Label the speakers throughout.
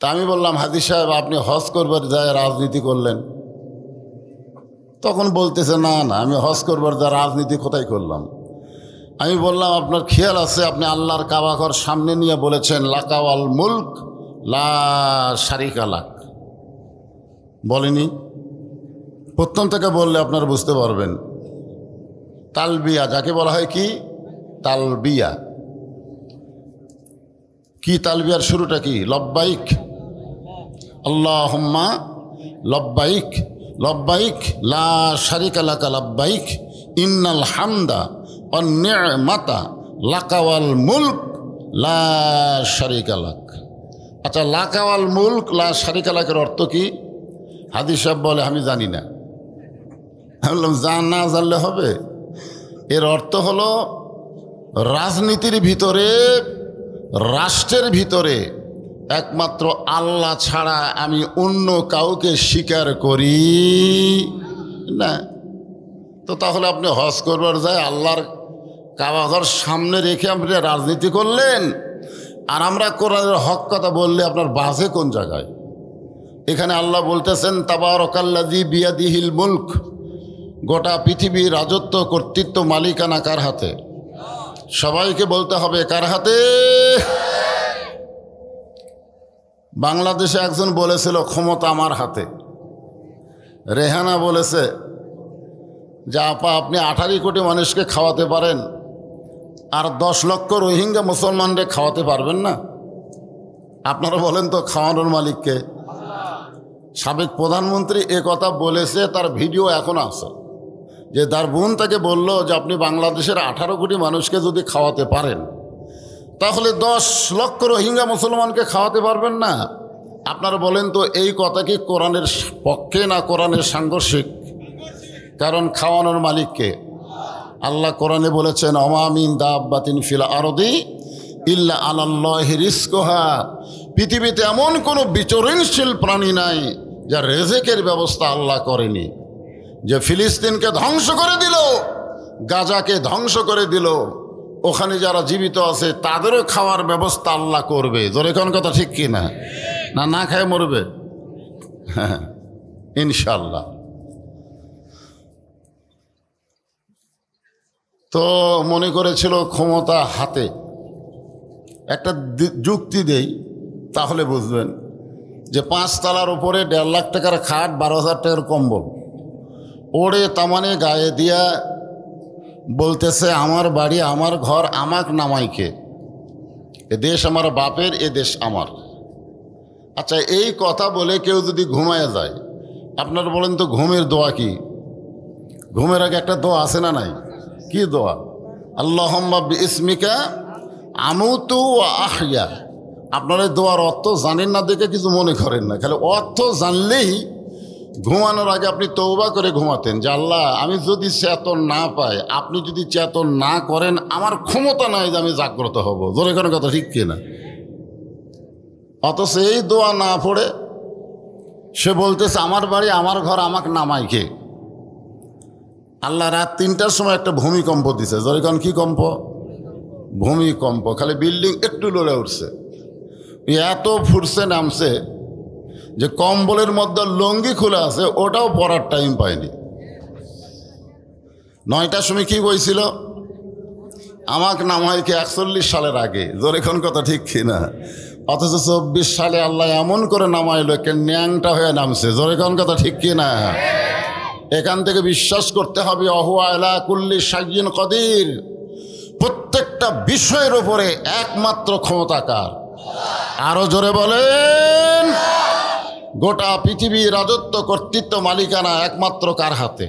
Speaker 1: তা আমি বললাম, হাজী সাহেব আপনি হজ করবার যায় রাজনীতি করলেন? তখন বলতেছে, না না, আমি হজ করবার যায় রাজনীতি কোথায় করলাম। আমি বললাম, আপনার খেয়াল আছে আপনি আল্লাহর কাবা ঘর সামনে নিয়ে বলেছেন লাকাওয়াল মুলক লা শারিকা লাক, বলেনি? প্রথম থেকে বললে আপনারা বুঝতে পারবেন। তালবিয়া যাকে বলা হয়, কি তালবিয়া, কি তালবিয়ার শুরুটা কি? লব্বাইক আল্লাহুম্মা লব্বাইক লব্বাইক লা শারিকা লাকা লব্বাইক ইন্নাল হামদা ওয়ান নি'মাতা লাকা ওয়াল মুলক লা শারিকা লাক। আচ্ছা, লাকা ওয়াল মুলক লা শারিকা লাকের অর্থ কি? হাদিস সাহেব বলে, আমি জানি না। আমি বললাম, না জানলে হবে? এর অর্থ হলো রাজনীতির ভিতরে, রাষ্ট্রের ভিতরে একমাত্র আল্লাহ ছাড়া আমি অন্য কাউকে স্বীকার করি না। তো তাহলে আপনি হজ করবার যায় আল্লাহর কাবাঘর সামনে রেখে আপনি রাজনীতি করলেন, আর আমরা কোরআনের হক কথা বললে আপনার বাজে কোন জায়গায়? এখানে আল্লাহ বলতেছেন তাবারাকাল্লাযী বিয়াদিহিল মুলক, গোটা পৃথিবীর রাজত্ব, কর্তৃত্ব, মালিকানা কার হাতে? সবাইকে বলতে হবে, কার হাতে? বাংলাদেশে একজন বলেছিল ক্ষমতা আমার হাতে। রেহানা বলেছে যে আপা আপনি 18 কোটি মানুষকে খাওয়াতে পারেন, আর 10 লক্ষ রোহিঙ্গা মুসলমানরে খাওয়াতে পারবেন না? আপনারা বলেন তো, খাওয়ানোর মালিককে? সাবেক প্রধানমন্ত্রী এ কথা বলেছে, তার ভিডিও এখন আছে, যে তার বোন তাকে বলল যে আপনি বাংলাদেশের 18 কোটি মানুষকে যদি খাওয়াতে পারেন, তাহলে 10 লক্ষ রোহিঙ্গা মুসলমানকে খাওয়াতে পারবেন না? আপনারা বলেন তো, এই কথা কি কোরআনের পক্ষে না কোরআনের সাংঘর্ষিক? কারণ খাওয়ানোর মালিককে আল্লাহ কোরআনে বলেছেন, ওমা মিন দাব্বাতিন ফিল আরদি ইল্লা আলাল্লাহি রিজকুহা, পৃথিবীতে এমন কোনো বিচরণশীল প্রাণী নাই যার রেজেকের ব্যবস্থা আল্লাহ করেনি। যে ফিলিস্তিনকে ধ্বংস করে দিল, গাজাকে ধ্বংস করে দিল, ওখানে যারা জীবিত আছে তাদেরও খাওয়ার ব্যবস্থা আল্লাহ করবে। জোরে কোন কথা ঠিক কি না? না না খায় মরবে? হ্যাঁ, ইনশাল্লাহ। তো মনে করেছিল ক্ষমতা হাতে। একটা যুক্তি দেই, তাহলে বুঝবেন যে 5 তলার উপরে 1.5 লাখ টাকার খাট, 12,000 টাকার কম্বল ওড়ে তামানে গায়ে দিয়া বলতেছে, আমার বাড়ি, আমার ঘর, আমাক নামাইকে, এ দেশ আমার বাপের, এ দেশ আমার। আচ্ছা, এই কথা বলে কেউ যদি ঘুমায় যায়, আপনারা বলেন তো ঘুমের দোয়া কি? ঘুমের আগে একটা দোয়া আছে না নাই? কি দোয়া? আল্লাহুম্মা বিইসমিকা আমুতু ওয়া আহইয়া। আপনারা দোয়ার অর্থ জানেন না দেখে কিছু মনে করেন না, খালি অর্থ জানলেই ঘুমানোর আগে আপনি তওবা করে ঘুমাতেন যে আল্লাহ, আমি যদি চেতন না পাই, আপনি যদি চেতন না করেন, আমার ক্ষমতা নাই যে আমি জাগ্রত হব। জোরে কোনো কথা ঠিক কিনা? অথচ এই দোয়া না পড়ে সে বলতেছে, আমার বাড়ি, আমার ঘর, আমাকে নামাইকে। আল্লাহ রাত 3টার সময় একটা ভূমিকম্প দিছে। জোরে কোন কি কম্প? ভূমিকম্প। খালি বিল্ডিং একটু লড়ে উঠছে, এত ফুটছে নামছে যে কম্বলের মধ্যে লঙ্গি খুলে আছে, ওটাও পরার টাইম পায়নি। 9টার সময় কি বইছিল? আমাকে নামাইকে 41 সালের আগে। জোরে কোন কথা ঠিক কিনা? অথচ 24 সালে আল্লাহ এমন করে নামাইলো, কে ন্যাংটা হয়ে নামছে। জোরে কোন কথা ঠিক কিনা? এখান থেকে বিশ্বাস করতে হবে, অহুয়া আলা কুল্লি শাইইন কদির, প্রত্যেকটা বিষয়ের উপরে একমাত্র ক্ষমতাকার। আরো জোরে বলেন, গোটা পৃথিবীর রাজত্ব, কর্তৃত্ব, মালিকানা একমাত্র কার হাতে?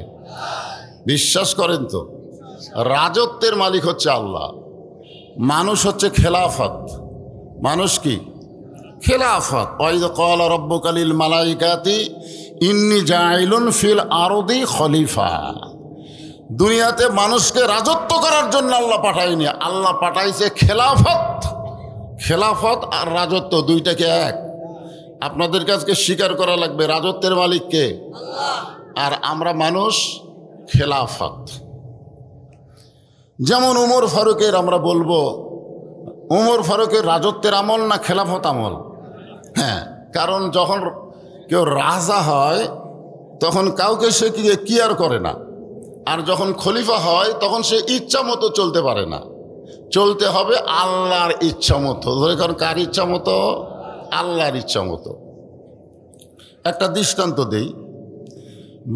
Speaker 1: বিশ্বাস করেন তো? রাজত্বের মালিক হচ্ছে আল্লাহ, মানুষ হচ্ছে খেলাফত। মানুষ কি? খেলাফত। ওয়াইদ ক্বালা রাব্বুকা লিল মালাইকাতি ইন্নী জাইলুন ফিল আরদি খলিফা। দুনিয়াতে মানুষকে রাজত্ব করার জন্য আল্লাহ পাঠায়নি, আল্লাহ পাঠাইছে খেলাফত। খেলাফত আর রাজত্ব দুইটাকে এক। আপনাদের কাছে স্বীকার করা লাগবে রাজত্বের মালিককে, আর আমরা মানুষ খেলাফত। যেমন উমর ফারুকের আমরা বলবো, উমর ফারুকের রাজত্বের আমল না খেলাফত আমল? হ্যাঁ, কারণ যখন কেউ রাজা হয় তখন কাউকে সে কেয়ার করে না, আর যখন খলিফা হয় তখন সে ইচ্ছা মতো চলতে পারে না, চলতে হবে আল্লাহর ইচ্ছা মতো। কারণ কার ইচ্ছা মতো? আল্লাহর ইচ্ছা মতো। একটা দৃষ্টান্ত দেই,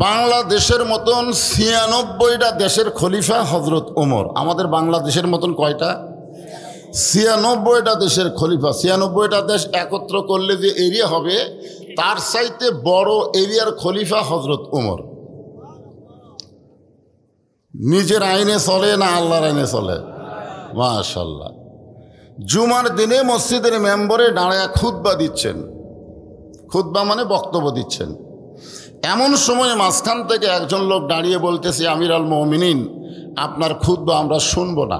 Speaker 1: বাংলাদেশের মতন ৯৬টা দেশের খলিফা হজরত ওমর। আমাদের বাংলাদেশের মতন কয়টা? ৯৬টা দেশের খলিফা। ৯৬টা দেশ একত্র করলে যে এরিয়া হবে তার চাইতে বড় এরিয়ার খলিফা হজরত ওমর। নিজের আইনে চলে না আল্লাহর আইনে চলে? মাশাআল্লাহ। জুমার দিনে মসজিদের মেম্বরে দাঁড়ায় খুতবা দিচ্ছেন, খুতবা মানে বক্তব্য দিচ্ছেন। এমন সময় মাঝখান থেকে একজন লোক দাঁড়িয়ে বলতেছে, আমির আল মুমিনিন, আপনার খুতবা আমরা শুনবো না।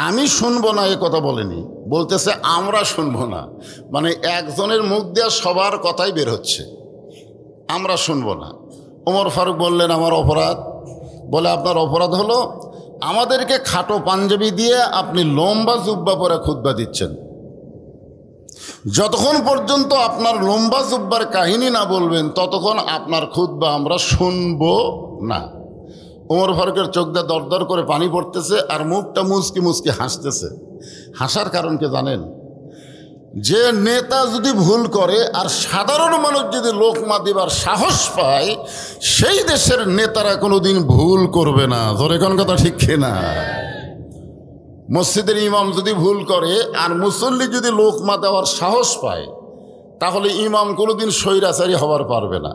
Speaker 1: আমি শুনবো না এ কথা বলেনি, বলতেছে আমরা শুনবো না, মানে একজনের মুখ দিয়ে সবার কথাই বের হচ্ছে, আমরা শুনবো না। ওমর ফারুক বললেন, আমার অপরাধ? বলে, আপনার অপরাধ হলো আমাদেরকে খাটো পাঞ্জাবি দিয়ে আপনি লম্বা জুব্বা পরে খুতবা দিচ্ছেন। যতক্ষণ পর্যন্ত আপনার লম্বা জুব্বার কাহিনী না বলবেন ততক্ষণ আপনার খুতবা আমরা শুনবো না। ওমর ফারুকের চোখ দিয়ে দরদর করে পানি পড়তেছে আর মুখটা মুচকি মুচকি হাসতেছে। হাসার কারণ কি জানেন? যে নেতা যদি ভুল করে আর সাধারণ মানুষ যদি লোকমা দিবার সাহস পায়, সেই দেশের নেতারা কোনোদিন ভুল করবে না। ধরে কোন কথা ঠিক কিনা? মসজিদের ইমাম যদি ভুল করে আর মুসল্লি যদি লোকমা দেওয়ার সাহস পায়, তাহলে ইমাম কোনোদিন স্বৈরাচারী হবার পারবে না।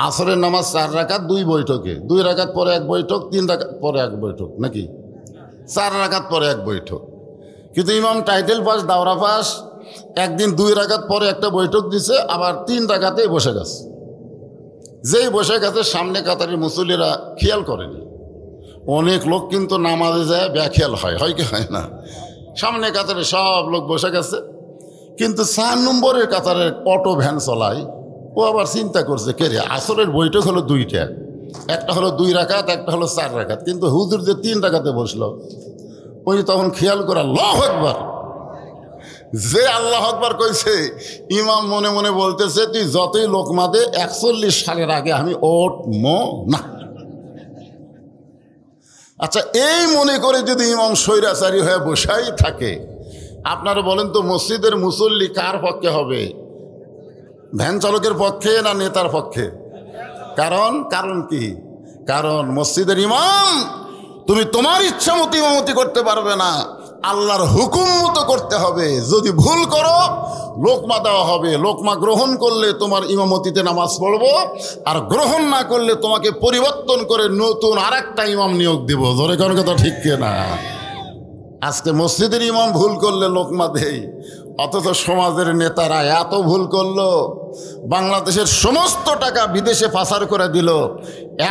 Speaker 1: আসরের নামাজ 4 রাকাত 2 বৈঠকে, 2 রাকাত পরে 1 বৈঠক, 3 রাকাত পরে 1 বৈঠক, নাকি 4 রাকাত পরে 1 বৈঠক। কিন্তু ইমাম টাইটেল পাস, দাওরা পাস, একদিন 2 রাকাত পরে একটা বৈঠক দিছে, আবার 3 রাকাতেই বসে গেছে। যেই বসে গেছে সামনে কাতারের মুসল্লিরা খেয়াল করেনি। অনেক লোক কিন্তু নামাজে যায় বেখেয়াল হয়, হয় কি হয় না? সামনে কাতারে সব লোক বসে গেছে, কিন্তু 4 নম্বরের কাতারের অটো ভ্যান চলায়। ও আবার চিন্তা করছে, কে রে, আসরের বৈঠক হলো 2টা, একটা হলো 2 রাকাত, একটা হলো 4 রাকাত, কিন্তু হুজুর যে 3 রাকাতে বসলো, ওই তখন খেয়াল করে আল্লাহু আকবার। যে আল্লাহ আকবার কইছে, ইমাম মনে মনে বলতেছে, তুই যতই লোকমা দে 41 সালের আগে আমি ওঠমো না। আচ্ছা, এই মনে করে যদি ইমাম স্বৈরাচারী হয়ে বসাই থাকে, আপনারা বলেন তো মসজিদের মুসল্লি কার পক্ষে হবে? ভ্যান চালকের পক্ষে না নেতার পক্ষে? কারণ কি? কারণ মসজিদের ইমাম তুমি তোমার ইচ্ছা মতো ইমামতি করতে পারবে না, আল্লাহর হুকুম মতো করতে হবে। যদি ভুল করো লোকমা দেওয়া হবে, লোকমা গ্রহণ করলে তোমার ইমামতিতে নামাজ পড়বো, আর গ্রহণ না করলে তোমাকে পরিবর্তন করে নতুন আরেকটা ইমাম নিয়োগ দিব। ধরে কোন কথা ঠিক কিনা? আজকে মসজিদের ইমাম ভুল করলে লোকমা দেই, অথচ সমাজের নেতারা এত ভুল করলো, বাংলাদেশের সমস্ত টাকা বিদেশে পাচার করে দিল,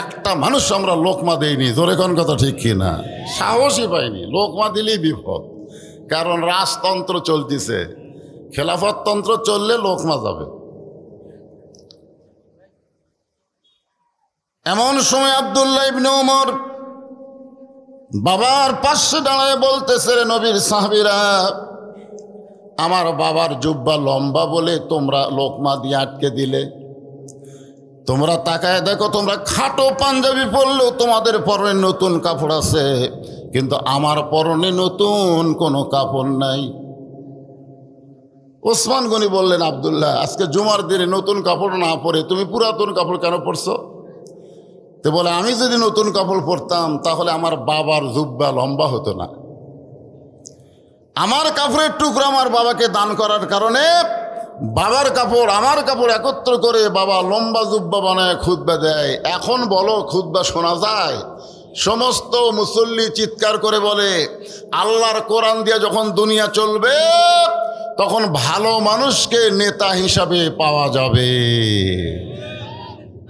Speaker 1: একটা মানুষ আমরা লোকমা দেইনি। জোরে কোন কথা ঠিক কিনা? সাহসই পাইনি। লোকমা দিলেই বিপদ, কারণ রাজতন্ত্র চলতেছে, খেলাফততন্ত্র চললে লোকমা যাবে। এমন সময় আব্দুল্লাহ ইবনে ওমর বাবার পাশে দাঁড়ায় বলতেছে, রে নবীর সাহাবীরা, আমার বাবার জুব্বা লম্বা বলে তোমরা লোকমা দিয়ে আটকে দিলে। তোমরা তাকায় দেখো, তোমরা খাটো পাঞ্জাবি পরলেও তোমাদের পরনে নতুন কাপড় আছে, কিন্তু আমার পরনে নতুন কোনো কাপড় নাই। ওসমান গনি বললেন, আব্দুল্লাহ, আজকে জুমার দিনে নতুন কাপড় না পরে তুমি পুরাতন কাপড় কেন পরছো? তো বলে, আমি যদি নতুন কাপড় পরতাম তাহলে আমার বাবার জুব্বা লম্বা হতো না। আমার কাপড়ের টুকরা আমার বাবাকে দান করার কারণে বাবার কাপড় আমার কাপড় একত্র করে বাবা লম্বা জুব্বা বানায় খুতবা দেয়। এখন বলো, খুতবা শোনা যায়? সমস্ত মুসল্লি চিৎকার করে বলে, আল্লাহর কোরআন দিয়ে যখন দুনিয়া চলবে তখন ভালো মানুষকে নেতা হিসাবে পাওয়া যাবে।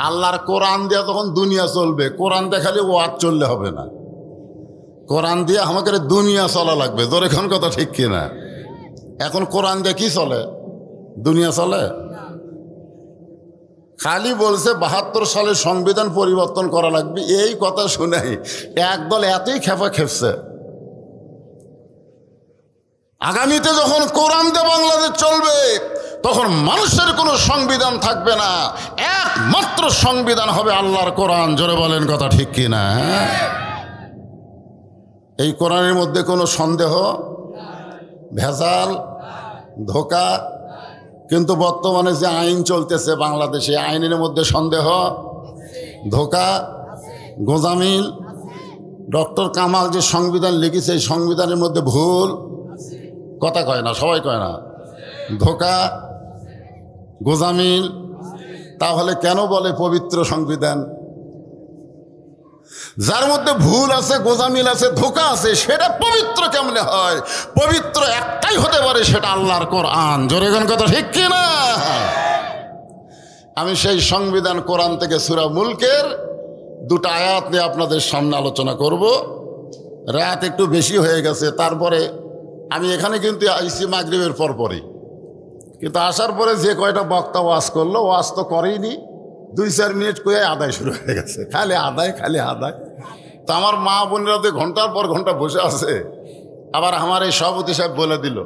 Speaker 1: আল্লাহর কোরআন দিয়ে তখন দুনিয়া চলবে, কোরআন দেখালে ওয়াজ চললে হবে না, কোরআন দিয়ে আমাকে দুনিয়া চলা লাগবে। তোর এখন কথা ঠিক কিনা? এখন কোরআন দিয়ে কি চলে? দুনিয়া চলে? খালি বলছে 72 সালে সংবিধান পরিবর্তন করা লাগবে, এই কথা শুনেই একদল এতই খেপা খেপছে। আগামীতে যখন কোরআন দিয়ে বাংলাদেশ চলবে মানুষের কোনো সংবিধান থাকবে না, একমাত্র সংবিধান হবে আল্লাহর কোরআন। জোরে বলেন কথা ঠিক কিনা? এই কোরআনের মধ্যে কোনো সন্দেহ, ভেজাল, ধোঁকা। কিন্তু বর্তমানে যে আইন চলতেছে বাংলাদেশে, আইনের মধ্যে সন্দেহ, ধোঁকা, গোজামিল। ডক্টর কামাল যে সংবিধান লিখেছে, এই সংবিধানের মধ্যে ভুল, কথা কয় না, সবাই কয় না, ধোঁকা, গোজামিল। তাহলে কেন বলে পবিত্র সংবিধান? যার মধ্যে ভুল আছে, গোজামিল আছে, ধোঁকা আছে, সেটা পবিত্র কেমনে হয়? পবিত্র একটাই হতে পারে, সেটা আল্লাহর কোরআন। জোরে কোন কথা ঠিক কিনা? আমি সেই সংবিধান কোরআন থেকে সূরা মুলকের দুটো আয়াত নিয়ে আপনাদের সামনে আলোচনা করব। রাত একটু বেশি হয়ে গেছে, তারপরে আমি এখানে কিন্তু আইসি মাগরিবের পরপরই, কিন্তু আসার পরে যে কয়টা বক্তা ওয়াজ করলো, ওয়াজ তো করেইনি, 2-4 মিনিট করে আদায় শুরু হয়ে গেছে, খালি আদায়, খালি আদায়। তো আমার মা বোনেরা তো ঘন্টার পর ঘন্টা বসে আছে। আবার আমার এই সভাপতি সাহেব বলে দিল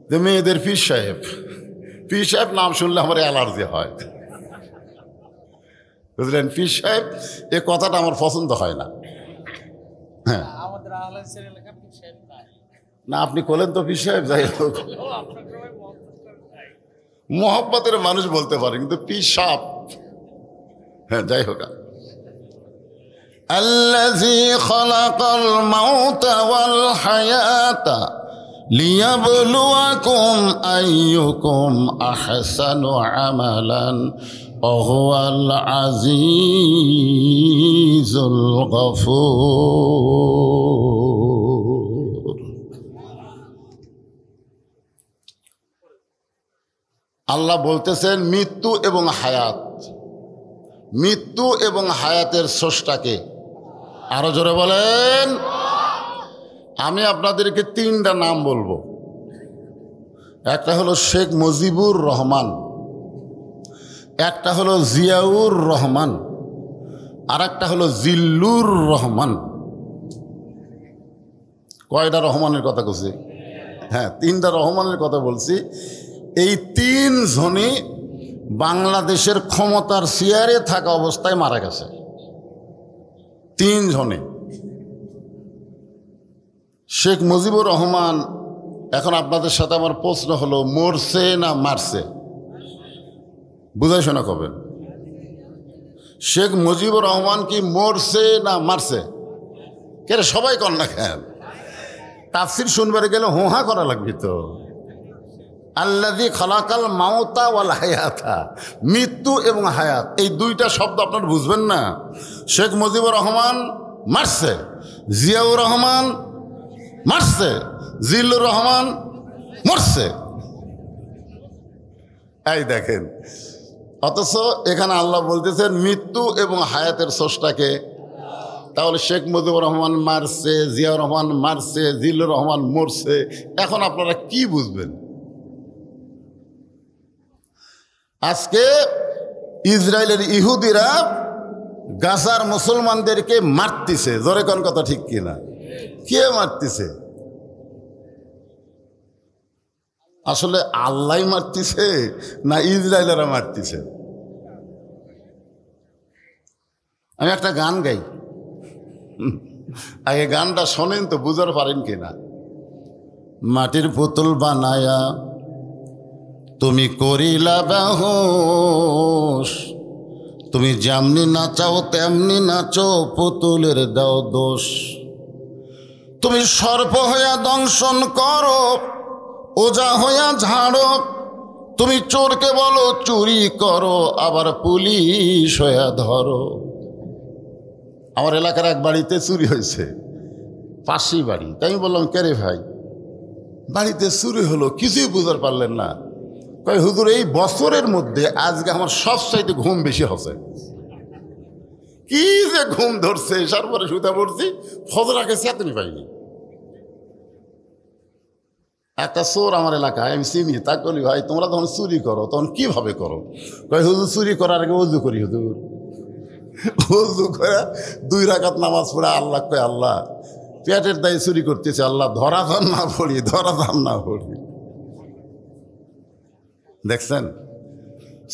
Speaker 1: যে মেয়েদের পীর সাহেব, পীর সাহেব নাম শুনলে আমার অ্যালার্জি হয়, বুঝলেন? পীর সাহেব, এ কথাটা আমার পছন্দ হয় না। হ্যাঁ না, আপনি বলেন তো পীর সাহেব। যাই হোক, মোহাব্বতের মানুষ বলতে পারে, কিন্তু পীর সাহেব, হ্যাঁ যাই হোক। আল্লাযী খালাকাল মাউতা ওয়াল হায়াতা লিয়াবলুয়াকুম আইয়ুকুম আহসানু আমালান ওয়া হুয়াল আজিজুল গফুর। আল্লাহ বলতেছেন মৃত্যু এবং হায়াত, মৃত্যু এবং হায়াতের স্রষ্টাকে। আরো জোরে বলেন। আমি আপনাদেরকে 3টা নাম বলবো। একটা হলো শেখ মুজিবুর রহমান, একটা হলো জিয়াউর রহমান, আর একটা হলো জিল্লুর রহমান। কয়টা রহমানের কথা বলছি? হ্যাঁ, 3টা রহমানের কথা বলছি। এই 3 জনই বাংলাদেশের ক্ষমতার চেয়ারে থাকা অবস্থায় মারা গেছে, 3 জনে। শেখ মুজিবুর রহমান, এখন আপনাদের সাথে আমার প্রশ্ন হলো, মরছে না মারছে? বুঝাই শোনা কবেন? শেখ মুজিবুর রহমান কি মরছে না মারছে? কে রে, সবাই কর না কেন? তাফসীর শুনবার গেলে হোহা করা লাগবে তো। আল্লাযী খালাকাল মাউতা ওয়াল হায়াতা, মৃত্যু এবং হায়াত, এই 2টা শব্দ আপনারা বুঝবেন না। শেখ মুজিবুর রহমান মারছে, জিয়াউর রহমান মারছে, জিল্লুর রহমান মরছে। এই দেখেন, অথচ এখানে আল্লাহ বলতেছেন মৃত্যু এবং হায়াতের স্রষ্টাকে। তাহলে শেখ মুজিবুর রহমান মারছে, জিয়াউর রহমান মারছে, জিল্লুর রহমান মরছে। এখন আপনারা কি বুঝবেন? আজকে ইসরায়েলের ইহুদিরা গাজার মুসলমানদেরকে মারতেছে। জোরে কোন কথা ঠিক কিনা? কে মারতেছে? আসলে আল্লাহ মারতেছে না ইসরায়েলেরা মারতেছে? আমি একটা গান গাই, আগে গানটা শোনেন তো বুঝতে পারেন কিনা। মাটির পুতুল বানায়া তুমি করিলা বেহুশ, তুমি যেমনি নাচাও তেমনি নাচো, পুতুলের দাও দোষ। তুমি সর্প হইয়া দংশন করো, ওজা হইয়া ঝাড়ো, তুমি চোরকে বলো চুরি করো, আবার পুলিশ হইয়া ধরো। আমার এলাকার এক বাড়িতে চুরি হয়েছে, পাশেই বাড়ি। তাই আমি বললাম, কে রে ভাই, বাড়িতে চুরি হলো, কিছুই বুঝতে পারলেন না? কয় হুজুর, এই বছরের মধ্যে আজকে আমার সবচাইতে ঘুম বেশি হচ্ছে। কি যে ঘুম ধরছে, তারপরে শুতে পড়ছি, ফজর আগে চেতনি পাইনি। একটা চোর আমার এলাকায়, আমি চিনি, তা বলি ভাই তোমরা তখন চুরি করো, তখন কিভাবে করো? কয় হুজুর, চুরি করার আগে ওযু করি হুজুর। ওযু করে 2 রাকাত নামাজ পড়ে আল্লাহ কয়, আল্লাহ পেটের দায়ে চুরি করতেছে, আল্লাহ ধরা ধান না পড়ি, ধরা ধান না পড়ি। দেখছেন,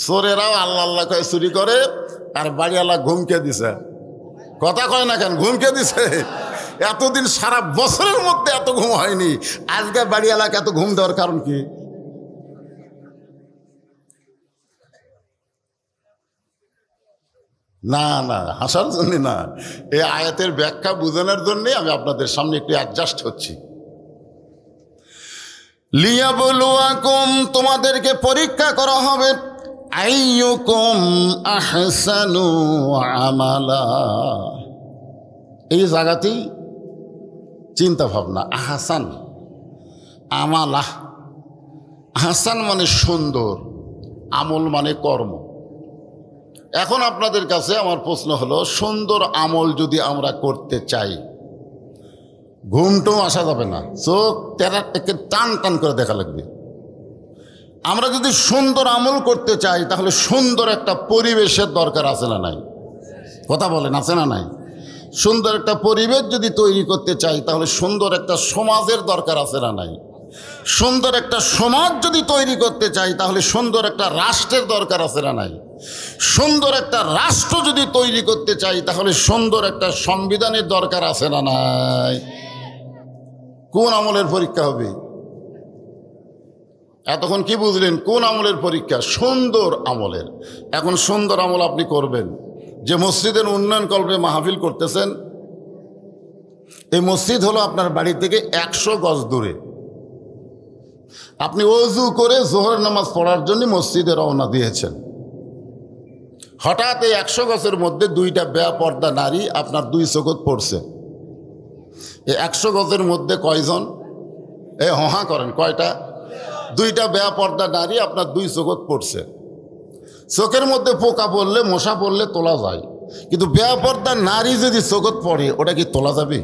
Speaker 1: চোরেরাও আল্লাহ আল্লাহ কয়ে চুরি করে, আর বাড়িওয়ালা ঘুমকে দিছে। কথা কয় না কেন? ঘুমকে দিছে। এতদিন সারা বছরের মধ্যে এত ঘুম হয়নি, আজকে বাড়িওয়ালাকে এত ঘুম দেওয়ার কারণ কি? না না, হাসার জন্য না, এই আয়াতের ব্যাখ্যা বোঝানোর জন্যে আমি আপনাদের সামনে একটু অ্যাডজাস্ট হচ্ছি। লিয়াবলুয়াকুম, তোমাদেরকে পরীক্ষা করা হবে, আইয়ুকুম আহসানু আমালা। এই জায়গাতেই চিন্তা ভাবনা। আহসান, আমালা। আহসান মানে সুন্দর, আমল মানে কর্ম। এখন আপনাদের কাছে আমার প্রশ্ন হলো, সুন্দর আমল যদি আমরা করতে চাই, ঘুমটুম আসা যাবে না, চোখ তেরা থেকে টান টান করে দেখা লাগবে। আমরা যদি সুন্দর আমল করতে চাই, তাহলে সুন্দর একটা পরিবেশের দরকার আছে না নাই? কথা বলেন, আছে না নাই? সুন্দর একটা পরিবেশ যদি তৈরি করতে চাই, তাহলে সুন্দর একটা সমাজের দরকার আছে না নাই? সুন্দর একটা সমাজ যদি তৈরি করতে চাই, তাহলে সুন্দর একটা রাষ্ট্রের দরকার আছে না নাই? সুন্দর একটা রাষ্ট্র যদি তৈরি করতে চাই, তাহলে সুন্দর একটা সংবিধানের দরকার আছে না নাই? কোন আমলের পরীক্ষা হবে? এতক্ষণ কি বুঝলেন? কোন আমলের পরীক্ষা? সুন্দর আমলের। এখন সুন্দর আমল আপনি করবেন। যে মসজিদের উন্নয়ন কল্পে মাহফিল করতেছেন, এই মসজিদ হলো আপনার বাড়ি থেকে 100 গজ দূরে। আপনি ওযু করে জোহর নামাজ পড়ার জন্য মসজিদে রওনা দিয়েছেন। হঠাৎ এই 100 গজের মধ্যে 2টা বেপর্দা নারী আপনার 2 চোখত পড়ছে। এই 100 গজের মধ্যে কয়জন? হা করেন, কয়টা? 2টা বেপর্দা নারী আপনার 2 চোখত পড়ছে। চোখের মধ্যে পোকা পড়লে, মশা পড়লে তোলা যায়, কিন্তু বেপর্দা নারী যদি চোখত পড়ে, ওটা কি তোলা যাবে?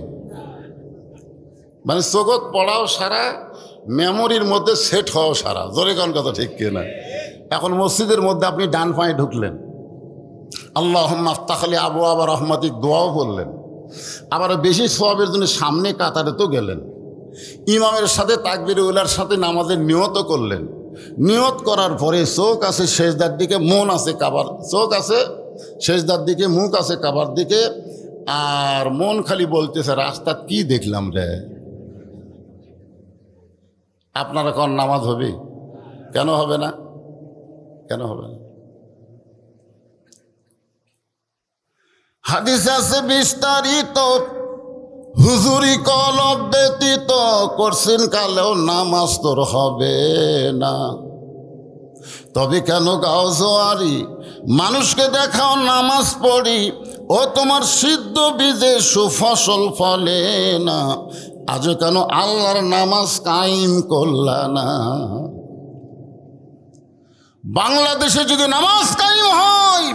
Speaker 1: মানে চোখত পড়াও সারা, মেমোরির মধ্যে সেট হওয়াও সারা। জোরে কোন কথা, ঠিক কিনা? এখন মসজিদের মধ্যে আপনি ডান পায়ে ঢুকলেন, আল্লাহুম্মা আফতাহ লি আবওয়াব রাহমাতিক দোয়াও বললেন, আবার বেশি সওয়াবের জন্য সামনে কাতারে তো গেলেন, ইমামের সাথে তাকবীরে উলার সাথে নামাজের নিয়ত করলেন। নিয়ত করার পরে চোখ আছে সেজদার দিকে, মন আছে কাবার, চোখ আছে সেজদার দিকে, মুখ আছে কাবার দিকে, আর মন খালি বলতেছে রাস্তা কি দেখলাম রে। আপনারা কোন নামাজ হবে? কেন হবে না? কেন হবে না? হাদিস আছে বিস্তারিত, হুজুরি কলব ব্যতীত করছেন কালেও নামাজ তোর হবে না। তবে কেন গাও জোয়ারি, মানুষকে দেখাও নামাজ পড়ি, ও তোমার সিদ্ধ বীজে সুফসল ফলে না। আজও কেন আল্লাহর নামাজ কায়েম করলা না? বাংলাদেশে যদি নামাজ কায়েম হয়,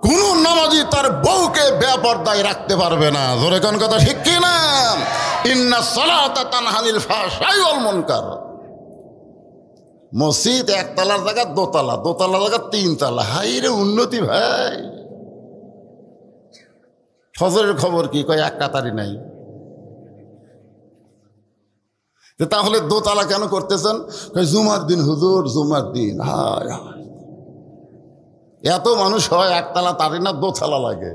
Speaker 1: কোন নামাজি তার বউকে বেপরদায় রাখতে পারবে না। জোরে কোন কথা, ঠিক কি না? ইন্না সালাতা তানহা আনিল ফাহশাই ওয়াল মুনকার। মসজিদ 1 তলার জায়গা 2 তলা, 2 তলার জায়গা 3 তলা। হাই রে উন্নতি ভাই। ফজরের খবর কি? কয় 1 কাতারি নাই। তাহলে 2 তলা কেন করতেছেন? জুমার দিন হুজুর, জুমার দিন। হায় হায়, এত মানুষ হয় 1 তলা তারি না, 2 তলা লাগে।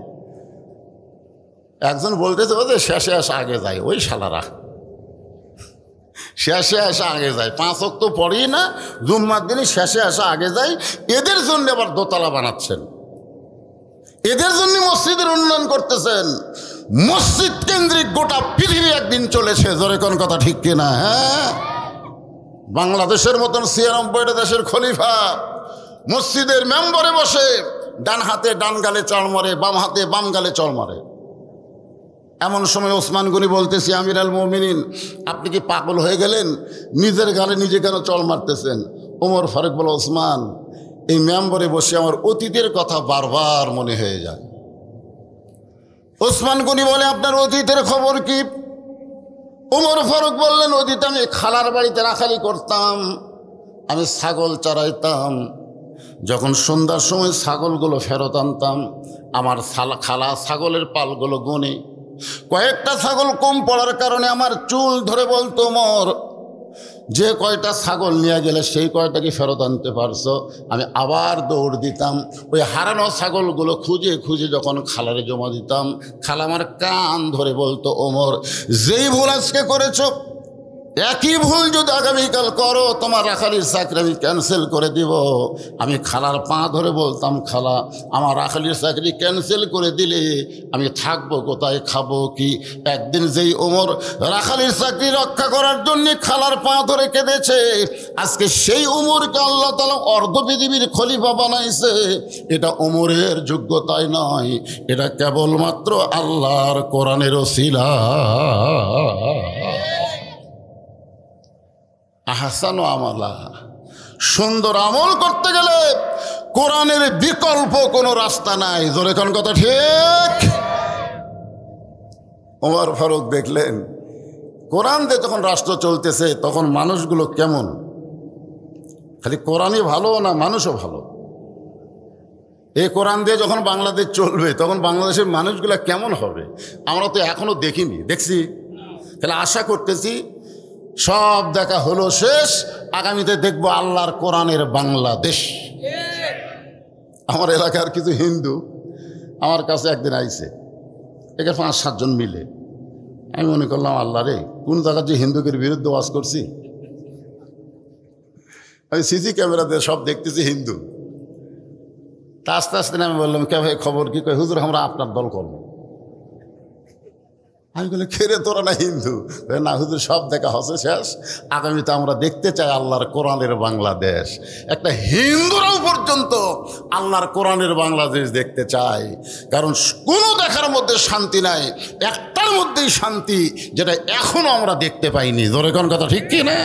Speaker 1: একজন বলতেছে যে শেষে আসা আগে যায়, ওই শালারা শেষে আসা আগে যায়, 5 ওয়াক্ত পড়েই না, জুম্মার দিনে শেষে আসা আগে যায়। এদের জন্য আবার 2 তলা বানাচ্ছেন, এদের জন্য মসজিদের উন্নয়ন করতেছেন। মসজিদ কেন্দ্রিক গোটা পৃথিবী একদিন চলেছে। জোরে কোন কথা, ঠিক কিনা? হ্যাঁ, বাংলাদেশের মতন 96টা দেশের খলিফা মসজিদের মেম্বরে বসে ডান হাতে ডান গালে চড় মারে, বাম হাতে বাম গালে চড় মারে। এমন সময় ওসমান গনি বলতেছি, আমির আল মুমিনিন, আপনি কি পাগল হয়ে গেলেন? নিজের গালে নিজে কেন চড় মারতেছেন? ওমর ফারুক বলে, ওসমান, এই মেম্বরে বসে আমার অতীতের কথা বারবার মনে হয়ে যায়। ওসমান গনি বলে, আপনার অতীতের খবর কি? ওমর ফারুক বললেন, অতীতে আমি খালার বাড়িতে রাখালি করতাম, আমি ছাগল চড়াইতাম। যখন সন্ধ্যার সময় ছাগলগুলো ফেরত আনতাম, আমার খালা ছাগলের পালগুলো গুনে কয়েকটা ছাগল কম পড়ার কারণে আমার চুল ধরে বলতো, ওমর, যে কয়টা ছাগল নিয়ে গেলে সেই কয়টা কি ফেরত আনতে পারছো? আমি আবার দৌড় দিতাম, ওই হারানো ছাগলগুলো খুঁজে খুঁজে যখন খালারে জমা দিতাম, খালা আমার কান ধরে বলতো, ওমর, যেই ভুল আজকে করেছো, একই ভুল যদি আগামীকাল করো, তোমার রাখালির চাকরি আমি ক্যান্সেল করে দিব। আমি খালার পা ধরে বলতাম, খালা, আমার রাখালির চাকরি ক্যান্সেল করে দিলে আমি থাকবো কোথায়, খাবো কি? একদিন যেই ওমর রাখালির চাকরি রক্ষা করার জন্য খালার পা ধরে কেঁদেছে, আজকে সেই ওমরকে আল্লাহ তাআলা অর্ধ পৃথিবীর খলিফা বানাইছে। এটা ওমরের যোগ্যতায় নয়, এটা কেবলমাত্র আল্লাহর কোরআনের ওসিলা। আহসানু আমালা, সুন্দর আমল করতে গেলে কোরআনের বিকল্প কোনো রাস্তা নাই। জোরে কোন কথা ঠিক? ওমর ফারুক দেখলেন কোরআন দিয়ে যখন রাষ্ট্র চলতেছে তখন মানুষগুলো কেমন, খালি কোরআনই ভালো না মানুষও ভালো। এই কোরআন দিয়ে যখন বাংলাদেশ চলবে তখন বাংলাদেশের মানুষগুলো কেমন হবে আমরা তো এখনো দেখিনি, দেখছি, তাহলে আশা করতেছি সব দেখা হলো শেষ, আগামীতে দেখবো আল্লাহর কোরআনের বাংলাদেশ। আমার এলাকার কিছু হিন্দু আমার কাছে একদিন আইছে, এখানে 5-7 জন মিলে। আমি মনে করলাম, আল্লাহ রে, কোন জায়গার যে হিন্দুদের বিরুদ্ধে ওয়াজ করছি। আমি সিসি ক্যামেরা দিয়ে সব দেখতেছি হিন্দু। তা আস্তে আস্তে আমি বললাম, কে ভাই খবর কি? কয়, হুজুর, আমরা আপনার দল করবো। আমি বলি, খেরে তোরা না হিন্দু? না হুজুর, সব দেখা হচ্ছে শেষ, আগামীতে আমরা দেখতে চাই আল্লাহর কোরআনের বাংলাদেশ। একটা হিন্দুরাও পর্যন্ত আল্লাহর কোরআনের বাংলাদেশ দেখতে চায়, কারণ কোনো দেখার মধ্যে শান্তি নাই, একটার মধ্যেই শান্তি, যেটা এখনো আমরা দেখতে পাইনি। জোরে কোন কথা ঠিক কি না?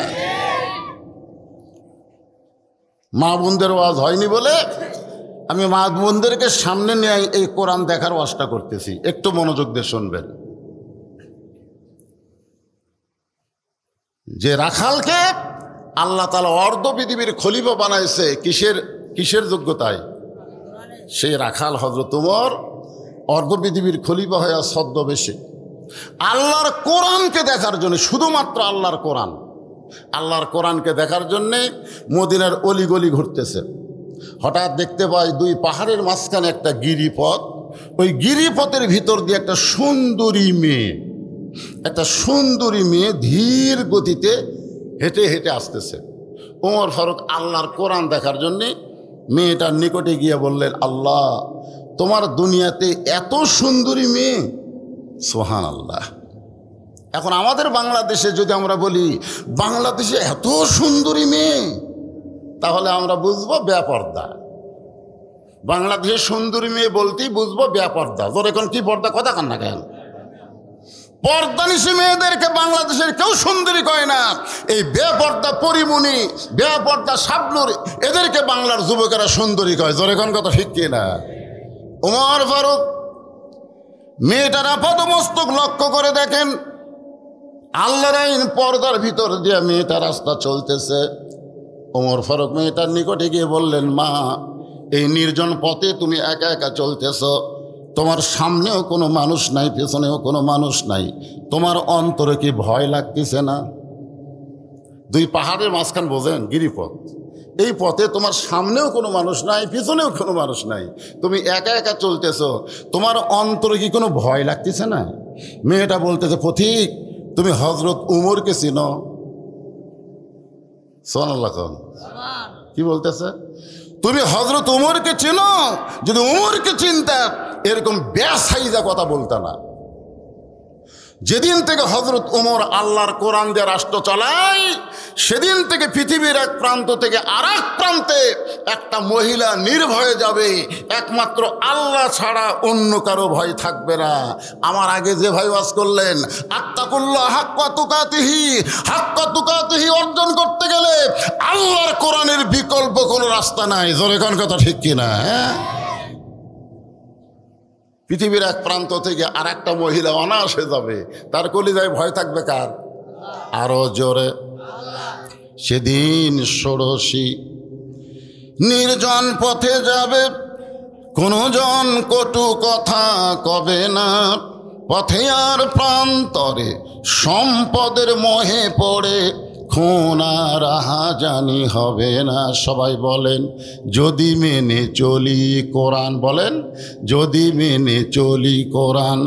Speaker 1: মা বোনদের ওয়াজ হয়নি বলে আমি মা বোনদেরকে সামনে নিয়ে এই কোরআন দেখার ওয়াজটা করতেছি, একটু মনোযোগ দিয়ে শুনবেন। যে রাখালকে আল্লাহ তাআলা অর্ধ পৃথিবীর খলিফা বানাইছে, কিসের যোগ্যতায়? সেই রাখাল হযরত ওমর অর্ধ পৃথিবীর খলিফা হয়ে ছদ্মবেশে আল্লাহর কোরআনকে দেখার জন্য, শুধুমাত্র আল্লাহর কোরআনকে দেখার জন্যে মদিনার অলিগলি ঘুরতেছে। হঠাৎ দেখতে পাই 2 পাহাড়ের মাঝখানে একটা গিরিপথ, ওই গিরিপথের ভিতর দিয়ে একটা সুন্দরী মেয়ে ধীর গতিতে হেঁটে হেঁটে আসতেছে। ওমর ফারুক আল্লাহর কোরআন দেখার জন্যে মেয়েটার নিকটে গিয়ে বললেন, আল্লাহ, তোমার দুনিয়াতে এত সুন্দরী মেয়ে, সুবহানাল্লাহ। এখন আমাদের বাংলাদেশে যদি আমরা বলি বাংলাদেশে এত সুন্দরী মেয়ে, তাহলে আমরা বুঝবো বেপর্দা। বাংলাদেশে সুন্দরী মেয়ে বলতেই বুঝবো বেপর্দা। তোর এখন কি পর্দা কথা কান্না কেন? পর্দানিশী মেয়েদেরকে বাংলাদেশের কেউ সুন্দরী কয় না। এই বেপর্দা পরিমণি, বেপর্দা শাবনূর, এদেরকে বাংলার যুবকেরা সুন্দরী কয়। জোরে কোন কথা ঠিক কিনা? ওমর ফারুক মেয়েটার আপাদমস্তক লক্ষ্য করে দেখেন, আল্লাহর আইন পর্দার ভিতর দিয়ে মেয়েটা রাস্তা চলতেছে। ওমর ফারুক মেয়েটার নিকটে গিয়ে বললেন, মা, এই নির্জন পথে তুমি একা একা চলতেছ, তোমার সামনেও কোনো মানুষ নাই, পেছনেও কোনো মানুষ নাই, তোমার অন্তরে কি ভয় লাগতেছে না? 2 পাহাড়ের মাঝখান, বোঝেন, গিরিপথ, এই পথে তোমার সামনেও কোনো মানুষ নাই, পিছনেও কোনো মানুষ নাই, তুমি একা একা চলতেছ, তোমার অন্তরে কি কোনো ভয় লাগতেছে না? মেয়েটা বলতেছে, পথিক, তুমি হযরত উমরকে চিনো? সুবহানাল্লাহ। কি বলতেছে? তুমি হযরত উমরকে চিনো? যদি উমরকে চিনতা এরকম বেসাইজা কথা বলতা না। যেদিন থেকে হযরত উমর আল্লাহর কোরআন দিয়ে রাষ্ট্র চালায়, সেদিন থেকে পৃথিবীর এক প্রান্ত থেকে আর এক প্রান্তে একটা মহিলা নির্ভয়ে যাবে, একমাত্র আল্লাহ ছাড়া অন্য কারো ভয় থাকবে না। আমার আগে যে ভাই ওয়াজ করলেন, আত্তাকুল্লাহ হাক্কা তুকাতিহি, হাক্কা তুকাতিহি অর্জন করতে গেলে আল্লাহর কোরআনের বিকল্প কোনো রাস্তা নাই। জোরে কোন কথা ঠিক কিনা? হ্যাঁ, পৃথিবীর এক প্রান্ত থেকে আর একটা মহিলা অনায়াসে যাবে, তার কলিজায় ভয় থাকবে কার? আরো জোরে। সেদিন ষোড়শী নির্জন পথে যাবে, কোনো জন কটু কথা কবে না, পথে আর প্রান্তরে সম্পদের মোহে পড়ে খুনা রাহাজানি হবে না। সবাই বলেন যদি মেনে চলি কোরআন, বলেন যদি মেনে চলি কোরআন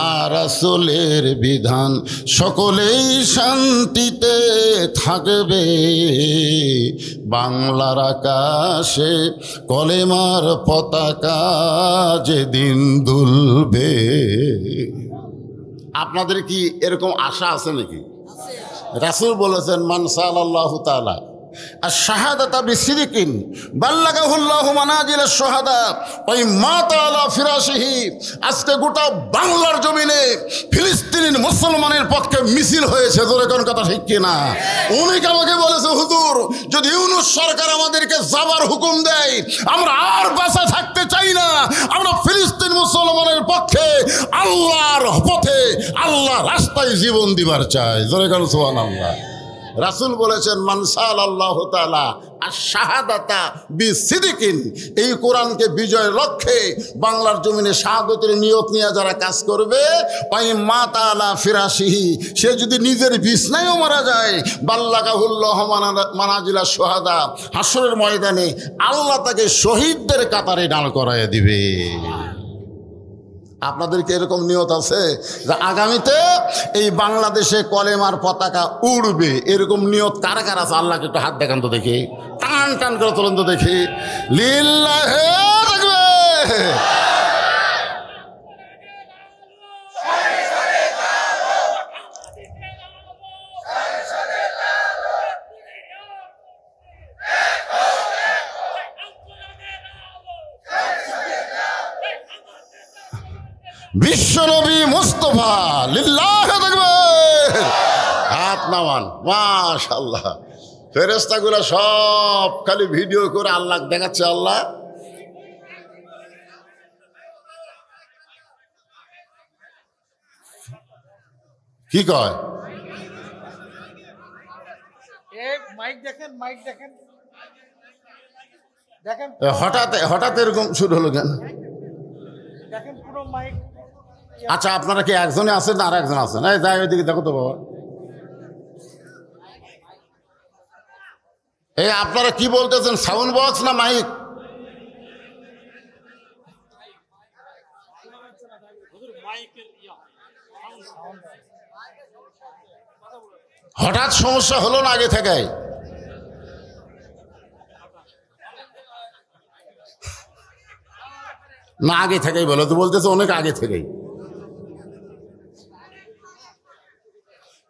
Speaker 1: আর রাসূলের বিধান, সকলেই শান্তিতে থাকবে। বাংলার আকাশে কলেমার পতাকা যেদিন দুলবে। আপনাদের কি এরকম আশা আছে নাকি? রাসূল বলেছেন মান সাল্লাল্লাহু তাআলা আশ-শাহাদাতা বিসিদকিন বাল্লাগাহুল্লাহু মানাজিলাশ শাহাদা ওই মাতা আলা ফিরাশিহি। আজকে গোটা বাংলার জমিনে ফিলিস্তিনি মুসলমানের পক্ষে মিছিল হয়েছে, জোরে কোন কথা ঠিক কিনা? উনি আমাকে বলেছে হুজুর যদি ইউনূস সরকার আমাদেরকে যাবার হুকুম দেয় আমরা আর বাঁচা থাকতে চাই না, আমরা ফিলিস্তিন মুসলমানের পক্ষে আল্লাহর পথে আল্লাহ রাস্তায় জীবন দিবার চাই, জোরে কোন সুবহানাল্লাহ। রাসূল বলেছেন মান সাল্লাল্লাহু তাআলা আশ-শাহাদাতা বিসিদকিন। এই কোরআনকে বিজয়ের লক্ষ্যে বাংলার জমিনে শাহাদাতের নিয়ত নিয়ে যারা কাজ করবে, ওই মাতা আলা ফিরাশিহি, সে যদি নিজের বিছনায়ও মারা যায়, বাল্লাগাহুল্লাহু মানাজিলাশ শাহাদা, হাসরের ময়দানে আল্লাহ তাকে শহীদদের কাতারে দাঁড় করায় দিবে। আপনাদেরকে এরকম নিয়ত আছে যে আগামীতে এই বাংলাদেশে কলেমার পতাকা উড়বে, এরকম নিয়ত কার কার আছে? আল্লাহকে একটু হাত দেখান তো দেখি, টান টান করে তোলেন তো দেখি। লিল্লাহে তাকবীর। বিশ্বনবী মুস্তাফা লিল্লাহি তাকবীর। হাত নামান। মাশাআল্লাহ। ফেরেশতাগুলো সব খালি ভিডিও করে আল্লাহ দেখাচ্ছে। আল্লাহ কি কয়? হঠাৎ এরকম শুরু হলো কেন? আচ্ছা আপনারা কি একজনে আছেন না আর একজন আছেন? এই যাই ওইদিকে দেখো তো বাবা। এই আপনারা কি বলতেছেন, সাউন্ড বক্স না মাইক? হঠাৎ সমস্যা হলো না আগে থেকে? না আগে থেকেই বলো তো, বলতেছে অনেক আগে থেকেই।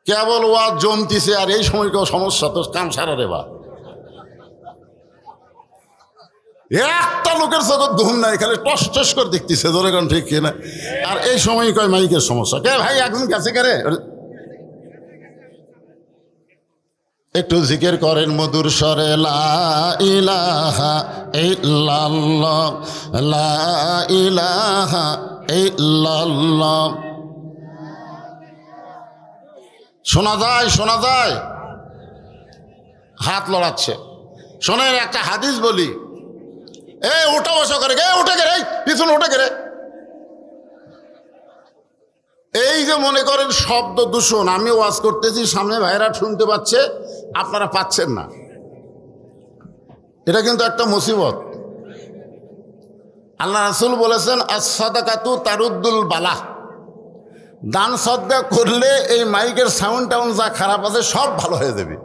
Speaker 1: কেবল ওয়াজ জমতিছে আর এই সময় কেউ সমস্যা তো কাম সারা রে বা। একটা লোকের চোখের ধুম নাই, খালি টস টস করে দেখতেছে, ধরে কারণ ঠিক কিনা। আর এই সময় কয় মাইকের সমস্যা। কে ভাই একদিন গেছে কে রে? একটু জিকির করেন মধুর স্বরে লা ইলাহা ইল্লাল্লাহ, লা ইলাহা ইল্লাল্লাহ। শোনা যায়, শোনা যায়। হাত লড়াচ্ছে। শোনেন একটা হাদিস বলি। ওটা বসা করে গে, উঠে গেলে পিছনে উঠে গেলে। এই যে মনে করেন শব্দ দূষণ, আমি ওয়াজ করতেছি, সামনে ভাইরা শুনতে পাচ্ছে, আপনারা পাচ্ছেন না, এটা কিন্তু একটা মুসিবত। আল্লাহ রাসূল বলেছেন as-সাদাকাতু তারুদ্দুল বালা। দান সদকা করলে এই মাইকের সাউন্ড টাউন যা খারাপ আছে সব ভালো হয়ে যাবে।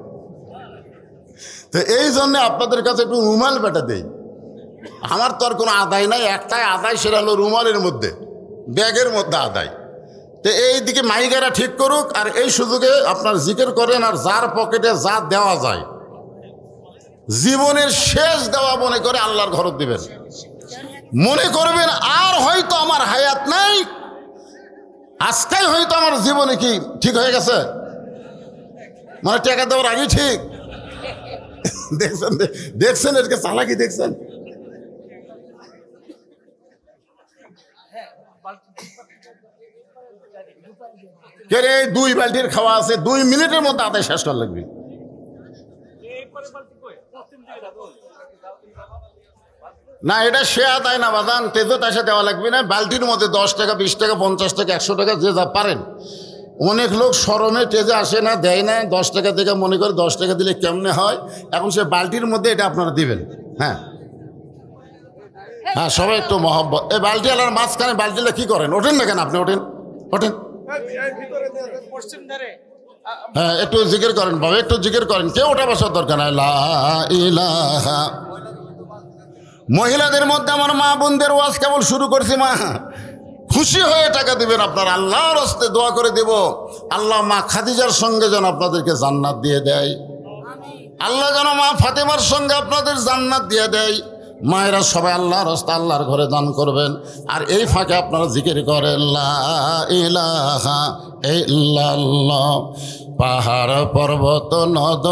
Speaker 1: তো এই জন্যে আপনাদের কাছে একটু রুমাল বেটা দেই। আমার তো আর কোনো আদায় নাই, একটাই আদায়, সেটা হলো রুমালের মধ্যে, ব্যাগের মধ্যে আদায়। তো এই দিকে মাইকেরা ঠিক করুক, আর এই সুযোগে আপনার জিকির করেন, আর যার পকেটে যা দেওয়া যায় জীবনের শেষ দেওয়া মনে করে আল্লাহর ঘর দিবেন। মনে করবেন আর হয়তো আমার হায়াত নাই, আজকাই হয়তো আমার জীবনে কি ঠিক হয়ে গেছে, মানে টাকা দেওয়ার আগে ঠিক। দেখছেন দেখছেন এটাকে চালাকি দেখছেন। এই 2 বালতির খাওয়া আছে, 2 মিনিটের মধ্যে আদায় শেষ করা লাগবে। না এটা সে আদায় না বাদান, তেজত আসে দেওয়া লাগবে না। বালতির মধ্যে 10 টাকা 20 টাকা 50 টাকা 100 টাকা যে যা পারেন অনেক লোক শরমে টেজে আসে না, দেয় না, 10 টাকা থেকে মনে করে 10 টাকা দিলে কেমনে হয়। এখন সে বালতির মধ্যে এটা আপনারা দিবেন। হ্যাঁ হ্যাঁ, সবাই একটু মহব্বত। এই বালতি আলার মাঝখানে বালতিটা কি করেন? ওঠেন না কেন আপনি? ওঠেন ওঠেন। হ্যাঁ, একটু জিকির করেন বাবা, একটু জিকির করেন। কেউ ওঠা বসার দরকার নাই। লা ইলাহা। মহিলাদের মধ্যে আমার মা বোনদের ওয়াজ কেবল শুরু করছি, মা খুশি হয়ে টাকা দিবেন। আপনার আল্লাহর হস্তে দোয়া করে দেব, আল্লাহ মা খাদিজার সঙ্গে যেন আপনাদেরকে জান্নাত দিয়ে দেয়, আল্লাহ যেন মা ফাতেমার সঙ্গে আপনাদের জান্নাত দিয়ে দেয়। মায়েরা সবাই আল্লাহর হস্তে আল্লাহর ঘরে দান করবেন। আর এই ফাঁকে আপনারা জিকির করেন লা ইলাহা ইল্লাল্লাহ। পাহাড় পর্বত নদ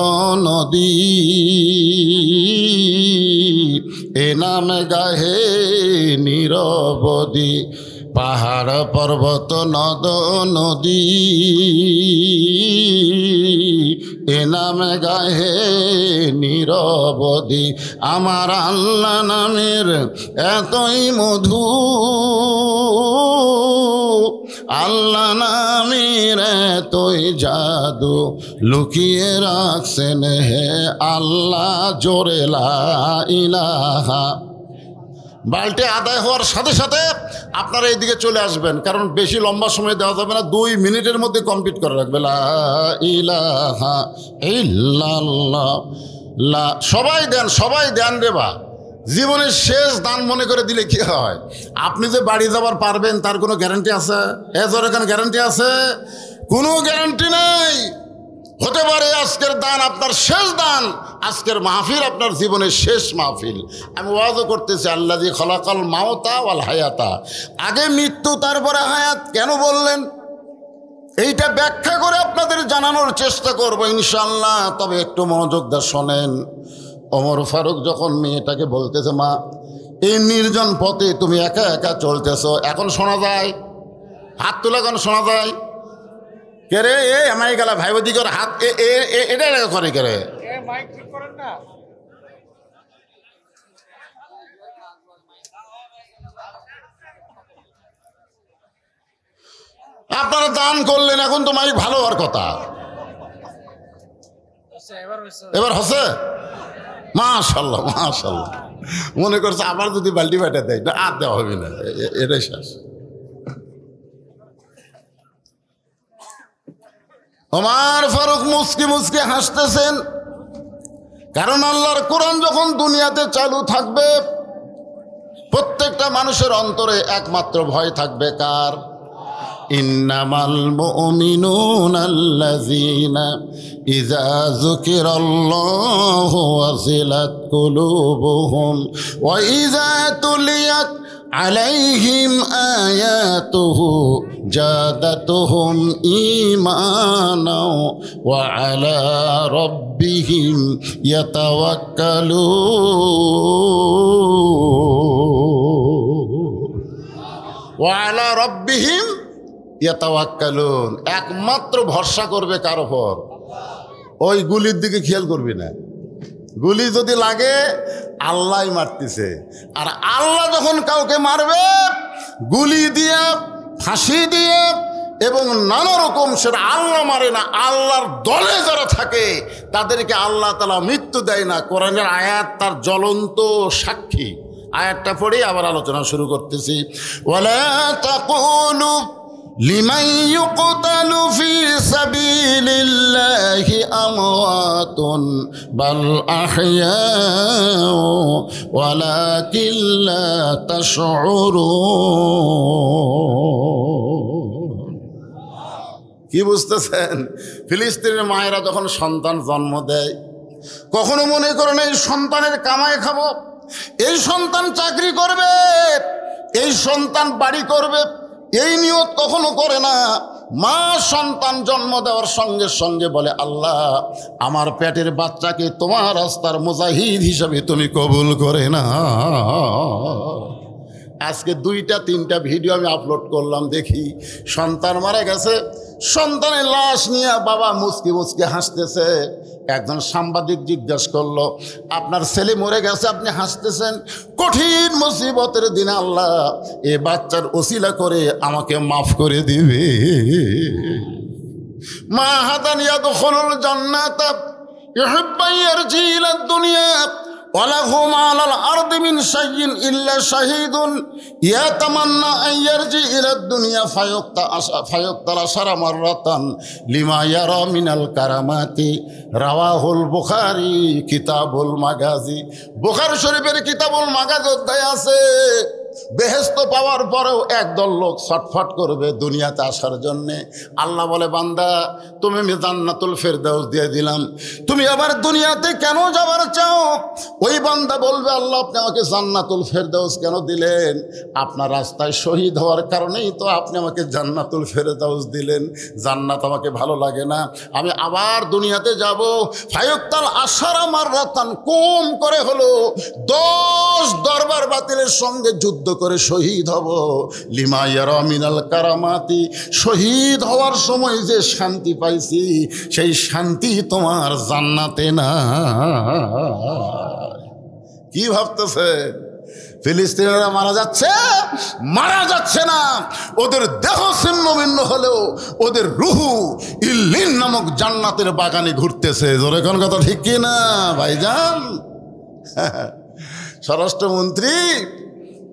Speaker 1: নদী এ নামে গাহে নিরবধি। পাহাড় পর্বত নদ নদী এ নামে গাহে নিরবধি। আমার আল্লাহ নামের এতই মধু, আল্লাহ নামের এতই জাদু, লুকিয়ে রাখছেন হে আল্লাহ জোরে লা ইলাহা। বালতি আদায় হওয়ার সাথে সাথে আপনারা এইদিকে চলে আসবেন, কারণ বেশি লম্বা সময় দেওয়া যাবে না, 2 মিনিটের মধ্যে কমপ্লিট করে রাখবে। লা ইলাহা ইল্লাল্লাহ। সবাই দেন, সবাই দেন রে বা। জীবনের শেষ দান মনে করে দিলে কি হয়? আপনি যে বাড়ি যাবার পারবেন তার কোনো গ্যারান্টি আছে? এজোর এখানে গ্যারান্টি আছে? কোনো গ্যারান্টি নেই। হতে পারে আজকের দান আপনার শেষ দান, আজকের মাহফিল আপনার জীবনের শেষ মাহফিল। আমি ওয়াজও করতেছি আল্লাযী খলাকাল মাউতা ওয়াল হায়াতা। আগে মৃত্যু তারপরে হায়াত কেন বললেন, এইটা ব্যাখ্যা করে আপনাদের জানানোর চেষ্টা করবো ইনশাআল্লাহ। তবে একটু মনোযোগ দিয়ে শোনেন। ওমর ফারুক যখন মেয়েটাকে বলতেছে, মা এই নির্জন পথে তুমি একা একা চলতেছো, এখন শোনা যায়, হাত তোলা কেন শোনা যায়? কে রে এ আমায় গেলা ভাইবদি করে হাত এটা করে কে রে? আপনারা দান করলেন, এখন তো মাইক ভালো হওয়ার কথা। এবার হচ্ছে মাশাআল্লাহ মাশাআল্লাহ। মনে করছে আবার যদি বাল্টি ফাটা দেয় না, আর দেওয়া হবে না, এটাই শেষ। ওমর ফারুক মুস্কি মুস্কি হাসতেছেন, কারণ আল্লাহর কোরআন যখন দুনিয়াতে চালু থাকবে, প্রত্যেকটা মানুষের অন্তরে একমাত্র ভয় থাকবে কার? ইন্নামাল মুমিনুনা আল্লাযীনা ইযা যুকিরাল্লাহু ওয়াজিলাত কুলুবুহুম ওয়া ইযা তুলিয়াত আলাইহিম আয়াতুহু জাদাতুহুম ঈমানা ওয়া আলা রাব্বিহিম ইয়াতাওয়াক্কালুন। ওয়া আলা রাব্বিহিম ইয়াতাওয়াক্কালুন। একমাত্র ভরসা করবে কার উপর? ওই গুলির দিকে খেয়াল করবি না। গুলি যদি লাগে আল্লাহ মারতেছে, আর আল্লাহ যখন কাউকে মারবে গুলি দিয়ে, ফাঁসি দিয়ে এবং নানা রকম, সেটা আল্লাহ মারে না, আল্লাহর দলে যারা থাকে তাদেরকে আল্লাহ তাআলা মৃত্যু দেয় না। কোরআনের আয়াত তার জ্বলন্ত সাক্ষী। আয়াতটা পড়ে আবার আলোচনা শুরু করতেছি। ওয়ালা তাকুলু লিমান ইউকতালু ফি সাবিলিল্লাহি আমওয়াতুন বাল আহইয়াউ ওয়ালাকিন লা তাশউরুন। কি বুঝতেছেন? ফিলিস্তিনের মায়েরা যখন সন্তান জন্ম দেয়, কখনো মনে করেন এই সন্তানের কামাই খাবো, এই সন্তান চাকরি করবে, এই সন্তান বাড়ি করবে, এই নিয়ত কখনো করে না। মা সন্তান জন্ম দেওয়ার সঙ্গে সঙ্গে বলে, আল্লাহ আমার পেটের বাচ্চাকে তোমার রাস্তার মুজাহিদ হিসাবে তুমি কবুল করে না। আজকে 2-3টা ভিডিও আমি আপলোড করলাম, দেখি সন্তান মারা গেছে, সন্তানের লাশ নিয়ে বাবা মুচকি মুচকি হাসতেছে। একজন সাংবাদিক জিজ্ঞাসা করলো, আপনার ছেলে মরে গেছে, আপনি হাসতেছেন? কঠিন মুসিবতের দিনে আল্লাহ এ বাচ্চার ওসিলা করে আমাকে মাফ করে দিবে। মা হাদান ইয়াদখুলুল জান্নাতা ইউহিব্বু ইয়ারজি ইলা দুনিয়া ওয়ালাহু মা'আল আরদি মিন শাইইন ইল্লা শাহীদুন ইয়াতামান্না আন ইয়ারজি ইলা দুনিয়া ফায়ুক্তালা সারা মাররাতান লিমা ইয়ারা মিনাল কারামাতি। রাওয়াহুল বুখারী কিতাবুল মাগাজি। বুখারী শরীফের কিতাবুল মাগাজি অধ্যায় আছে বেহেশত পাওয়ার পরেও একদল লোক ছটফট করবে দুনিয়াতে আসার জন্যে। আল্লাহ বলে, বান্দা তুমি আমি জান্নাতুল ফেরদাউস দিয়ে দিলাম, তুমি আবার দুনিয়াতে কেন যাবার চাও? ওই বান্দা বলবে, আল্লাহ আপনি আমাকে জান্নাতুল ফেরদাউস কেন দিলেন? আপনার রাস্তায় শহীদ হওয়ার কারণেই তো আপনি আমাকে জান্নাতুল ফেরদাউস দিলেন। জান্নাত আমাকে ভালো লাগে না, আমি আবার দুনিয়াতে যাব। ফায়ুক্তাল আশারা মাররাতান, কম করে হলো 10 দরবার বাতিলের সঙ্গে যুদ্ধ করে শহীদ হব। লিমা ইয়ারা মিনাল কারামাতি, শহীদ হওয়ার সময় যে শান্তি পাইছি সেই শান্তি তোমার জান্নাতে না। কি ভাবতেছে? ফিলিস্তিনিরা মারা যাচ্ছে না, ওদের দেহ ছিন্ন ভিন্ন হলেও ওদের রুহু ইল্লিন নামক জান্নাতের বাগানে ঘুরতেছে। জোরে কোন কথা ঠিক কি না ভাইজান? স্বরাষ্ট্রমন্ত্রী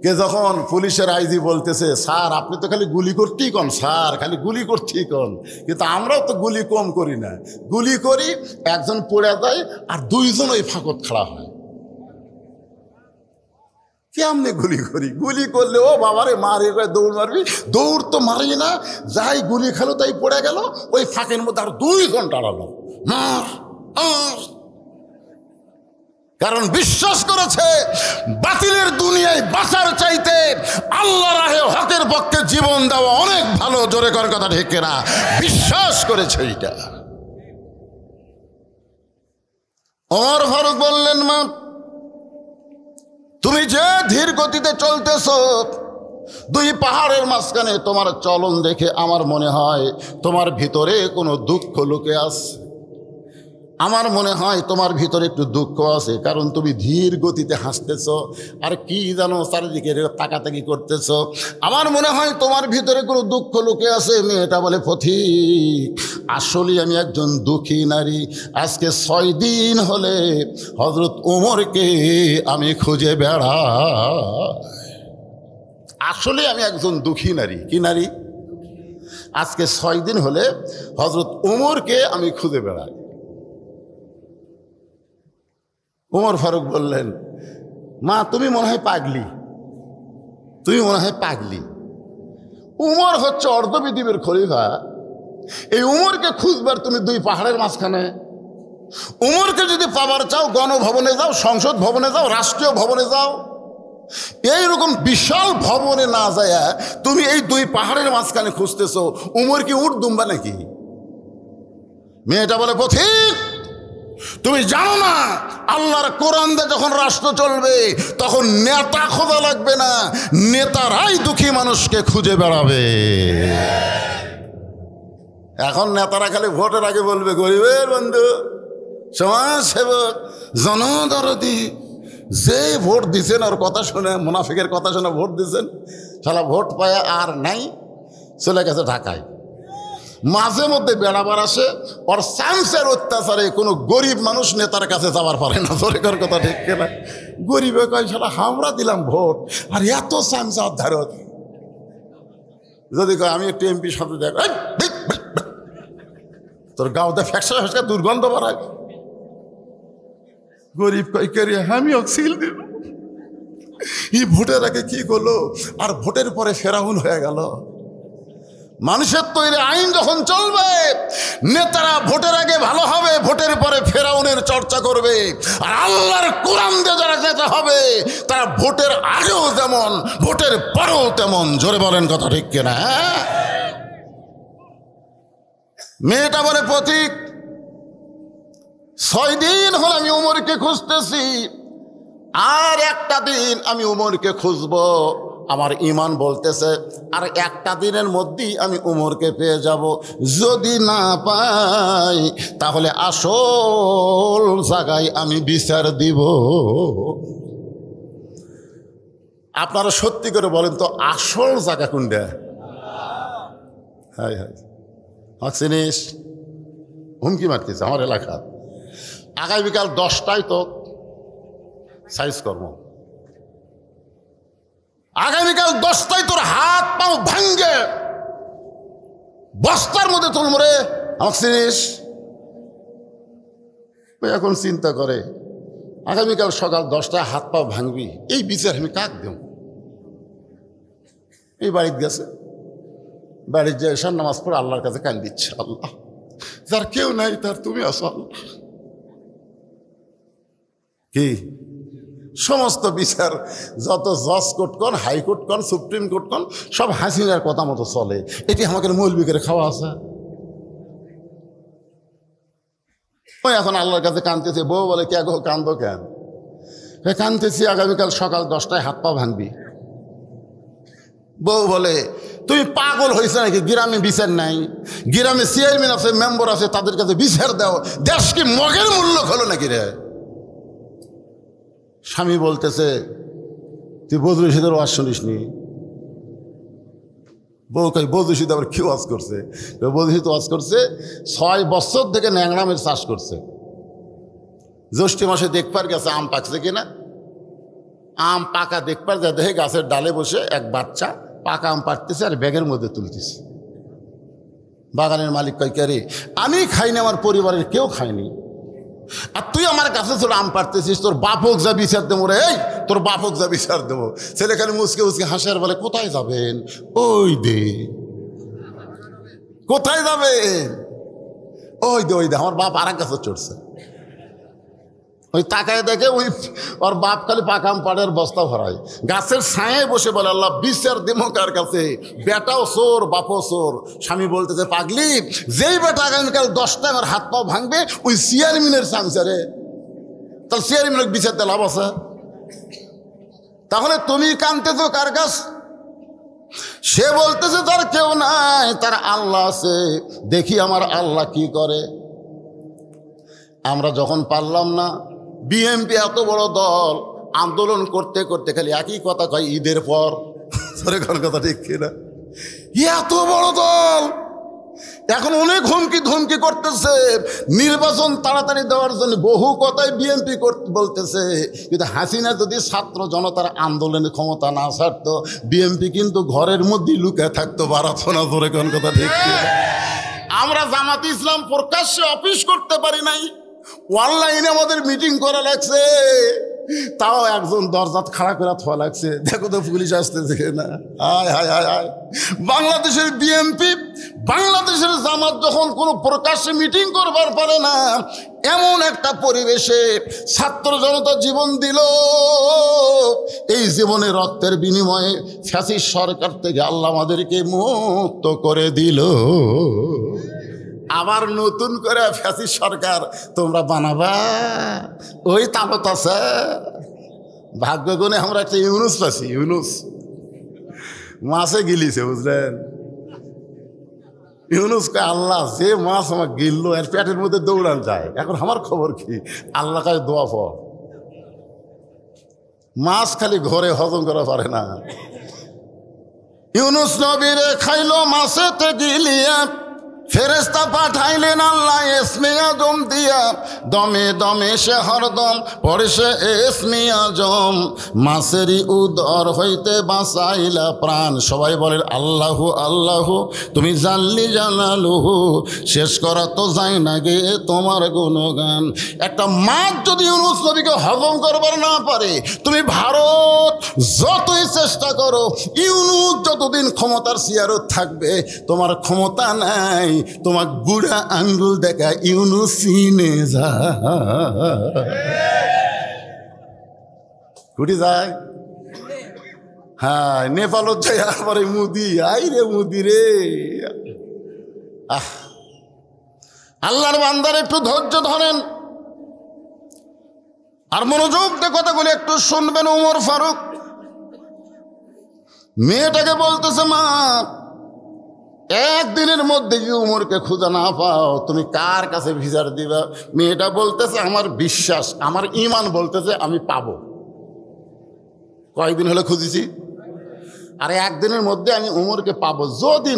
Speaker 1: কে যখন পুলিশের আইজি বলতেছে, স্যার আপনি তো খালি গুলি করতেই কন, স্যার খালি গুলি করতেই কন, কিন্তু আমরাও তো গুলি কম করি না, গুলি করি একজন পড়ে যায় আর 2 জন ওই ফাঁকত খাড়া হয়। কেমনে গুলি করি? গুলি করলে ও বাবারে মারে, দৌড় মারবি, দৌড় তো মারি না, যাই গুলি খেলো তাই পড়ে গেল, ওই ফাঁকের মধ্যে আর 2 জন দাঁড়ালো, মার। কারণ বিশ্বাস করেছে বাতিলের দুনিয়ায় বাঁচার চাইতে আল্লাহ রাহে হকের পক্ষে জীবন দেওয়া অনেক ভালো। জোরে কর কথা ঠিক না? বিশ্বাস করেছে এইটা। ওমর ফারুক বললেন, মা তুমি যে ধীর গতিতে চলতেছ, 2 পাহাড়ের মাঝখানে তোমার চলন দেখে আমার মনে হয় তোমার ভিতরে কোনো দুঃখ লুকে আছে। আমার মনে হয় তোমার ভিতরে একটু দুঃখ আছে, কারণ তুমি ধীর গতিতে হাসতেছ আর কি জানো চারিদিকে তাকাতাকি করতেছ। আমার মনে হয় তোমার ভিতরে কোনো দুঃখ লুকে আছে। মেয়েটা বলে, পথিক আসলে আমি একজন দুঃখী নারী। আজকে 6 দিন হলে হযরত ওমরকে আমি খুঁজে বেড়াই। আসলে আমি একজন দুঃখী নারী। কি নারী? আজকে 6 দিন হলে হযরত ওমরকে আমি খুঁজে বেড়াই। ওমর ফারুক বললেন, মা তুমি মনে হয় পাগলি, তুমি মনে হয় পাগলি। উমর হচ্ছে অর্ধপৃথিবীর খলিফা, এই উমরকে খুঁজবার তুমি 2 পাহাড়ের মাঝখানে? উমরকে যদি পাবার চাও গণভবনে যাও, সংসদ ভবনে যাও, রাষ্ট্রীয় ভবনে যাও। এইরকম বিশাল ভবনে না যায় তুমি এই 2 পাহাড়ের মাঝখানে খুঁজতেছো, উমর কি উট দুম্বা নাকি? মেয়েটা বলে, পথিক তুমি জানো না আল্লাহর কোরআন দিয়ে যখন রাষ্ট্র চলবে তখন নেতা খোঁজা লাগবে না, নেতারাই দুঃখী মানুষকে খুঁজে বেড়াবে। এখন নেতারা খালি ভোটের আগে বলবে, গরিবের বন্ধু, সমাজ সেবক, জনদরদি, যে ভোট দিচ্ছেন ওর কথা শুনে, মুনাফিকের কথা শুনে ভোট দিচ্ছেন, সারা ভোট পায় আর নাই, চলে গেছে ঢাকায়। মাঝে মধ্যে বেড়াবার আসে, ওর চান্সের অত্যাচারে কোনো গরিব মানুষ নেতার কাছে যাবার পারে না। সরকার কথা ঠিক না? গরিবে কয়, সারা আমরা দিলাম ভোট আর এত চান্স ধারত। যদি কয় আমি একটু এমপি সাথে দেখ, তোর গাঁওতে ফ্যাকসা ফ্যাকসা দুর্গন্ধ বাড়ায়। গরিব কয়, কে রে, আমিও সিল দিব। এই ভোটের আগে কি করলো আর ভোটের পরে ফেরাউন হয়ে গেল। মানুষের তৈরি আইন যখন চলবে, নেতারা ভোটের আগে ভালো হবে, ভোটের পরে ফেরাউনের চর্চা করবে। আর আল্লাহর কোরআন দিয়ে যারা নেতা হবে তারা ভোটের আগেও যেমন, ভোটের পরেও তেমন। জোরে বলেন কথা ঠিক কিনা? মেয়েটা বলে, পথিক 6 দিন হল আমি উমরকে খুঁজতেছি, আর একটা দিন আমি উমরকে খুঁজবো। আমার ঈমান বলতেছে আর একটা দিনের মধ্যেই আমি উমরকে পেয়ে যাব। যদি না পাই তাহলে আসল জায়গায় আমি বিচার দিব। আপনারা সত্যি করে বলেন তো, আসল জায়গা কোনটা? হায় হায়, আমাকে চিনিস? হুমকি মারতেছে আমার এলাকা। আগামীকাল 10টায় তো সাইজ কর্ম, আগামীকাল 10টায় তোর হাত পাও ভাঙ্গে বস্তার মধ্যে তুলব রে। আমাকে চিনিস? এখন চিন্তা করে আগামীকাল সকাল 10টায় হাত পাও ভাঙবি, এই বিচার আমি কাক দেব? এই বাড়িতে গেছে, বাড়ির যে এসার নামাজ পড়ে আল্লাহর কাছে কান দিচ্ছে, আল্লাহ যার কেউ নাই তার তুমি আসো আল্লাহ। কি সমস্ত বিচার, যত জজ কোর্ট কন, হাইকোর্ট কন, সুপ্রিম কোর্ট কন, সব হাসিনার কথা মতো চলে। এটি আমাকে মৌলবি করে খাওয়া আছে। ওই এখন আল্লাহর কাছে কাঁদতেছে। বউ বলে কে গো কান্দো কেন? কাঁদতেছি আগামীকাল সকাল 10টায় হাত পা ভাঙবি। বউ বলে তুমি পাগল হয়েছে নাকি? গ্রামে বিচার নাই, গ্রামে চেয়ারম্যান আছে, মেম্বার আছে, তাদের কাছে বিচার দাও। দেশ কি মগের মূল্য হলো নাকি রে? স্বামী বলতেছে তুই বদরশিদের ওয়াজ শুনিস নি? বউ কই বদরশিদ আবার কি ওয়াজ করছে? বদরশিদ ওয়াজ করছে 6 বছর থেকে ন্যাংরামের চাষ করছে। জ্যৈষ্ঠ মাসে দেখবার গেছে আম পাকছে কিনা, আম পাকা দেখবার যা দেখে গাছের ডালে বসে এক বাচ্চা পাকা আম পাড়তেছে আর ব্যাগের মধ্যে তুলতেছে। বাগানের মালিক কয় কে রে? আমি খাইনি, আমার পরিবারের কেউ খায়নি, আর তুই আমার কাছে তোর আম পাড়তেছিস, তোর বাপক যা বিচার দেবো রে, এই তোর বাপক যা বিচার দেবো। ছেলেখানে মুসকে মুসকে হাসার বলে কোথায় যাবেন? ওই দে। কোথায় যাবেন? ওই দে, ওই দে। আমার বাপ আর এক গাছে চড়ছে। ওই তাকায় দেখে ওই ওর বাপ খালি পাকা আম পাড়ের বস্তা ভরায়, গাছের ছায়ে বসে বলে আল্লাহ বিচার দেবো কার কাছে? বেটাও চোর, বাপও চোর। স্বামী বলতেছে পাগলি, যেই বেটা আগামীকাল 10টায় আমার হাত পাও ভাঙবে ওই চেয়ারম্যানের চামচারে, তাহলে চেয়ারম্যানের বিচার দিয়ে লাভ আছে? তাহলে তুমি কাঁদতেছো কার কাছ? সে বলতেছে তার কেউ নাই, তার আল্লাহ আছে, দেখি আমার আল্লাহ কি করে। আমরা যখন পারলাম না, বিএনপি এত বড় দল আন্দোলন করতে করতে খালি একই কথা কয় ঈদের পর। কোন কথা ঠিক কিনা? এত বড় দল এখন অনেক হুমকি ধমকি করতেছে, নির্বাচন তাড়াতাড়ি দেওয়ার জন্য বহু কথাই বিএনপি বলতেছে। কিন্তু হাসিনা যদি ছাত্র জনতার আন্দোলনের ক্ষমতা না ছাড়তো, বিএনপি কিন্তু ঘরের মধ্যে লুকে থাকতো, বাড়াতো না। ধরে কোন কথা ঠিক কিনা? আমরা জামাতে ইসলাম প্রকাশ্যে অফিস করতে পারি নাই, অনলাইনে আমাদের মিটিং করা লাগছে, তাও একজন দরজাত খাড়া করে থোয়া লাগছে, দেখো তো পুলিশ আসতেছে না। আয় হায় হায় হায়, বাংলাদেশের বিএনপি, বাংলাদেশের জামাত যখন কোনো প্রকাশ্যে মিটিং করবার পারে না, এমন একটা পরিবেশে ছাত্র জনতা জীবন দিল। এই জীবনে রক্তের বিনিময়ে ফ্যাসিস্ট সরকার থেকে আল্লাহ আমাদেরকে মুক্ত করে দিল। আবার নতুন করে ফ্যাসিস্ট সরকার তোমরা বানাবা, ওই তাপত আছে। ভাগ্য গুণে আমরা একটা ইউনুস পাচ্ছি, ইউনুস মাছে গিলিছে, বুঝলেন? ইউনুস কয় আল্লাহ যে মাছ আমার গিললো এর পেটের মধ্যে দৌড়ান যায়, এখন আমার খবর কি? আল্লাহ কাছে দোয়া পড়। মাছ খালি ঘরে হজম করা পারে না। ইউনুস নবীরে খাইলো মাছেতে গিলিয়া, ফেরেস্তা পাঠাইলেন আল্লাহ ইসমে আজম দিয়া, দমে দমে সে হরদম পরে সে ইসমে আজম, মাছেরই উদর হইতে বাঁচাইলা প্রাণ। সবাই বলেন আল্লাহু আল্লাহু, তুমি জানলি জানালুহু, শেষ করা তো যায় না গে তোমার গুণগান। একটা মাছ যদি ইউনুস নবীকে হজম করবার না পারে, তুমি ভারত যতই চেষ্টা করো, ইউনুস যতদিন ক্ষমতার চেয়ারও থাকবে, তোমার ক্ষমতা নাই। তোমার বুড়া আঙ্গুল দেখা ইউনুস চিনে যা। কুটি যায়? হ্যাঁ, নেপালত যাই আবার মুদি, আই রে মুদি রে। আল্লাহর বান্দার একটু ধৈর্য ধরেন আর মনোযোগ দিয়ে কথাগুলো একটু শুনবেন। ওমর ফারুক মেয়েটাকে বলতেছে, মা একদিনের মধ্যে যদি উমরকে খুঁজে না পাও, তুমি কার কাছে বিচার দিবা? মেয়েটা বলতেছে আমার বিশ্বাস, আমার ইমান বলতেছে আমি পাবো। কয়েকদিন হলে খুঁজেছি, আর একদিনের মধ্যে আমি উমরকে পাবো। যদি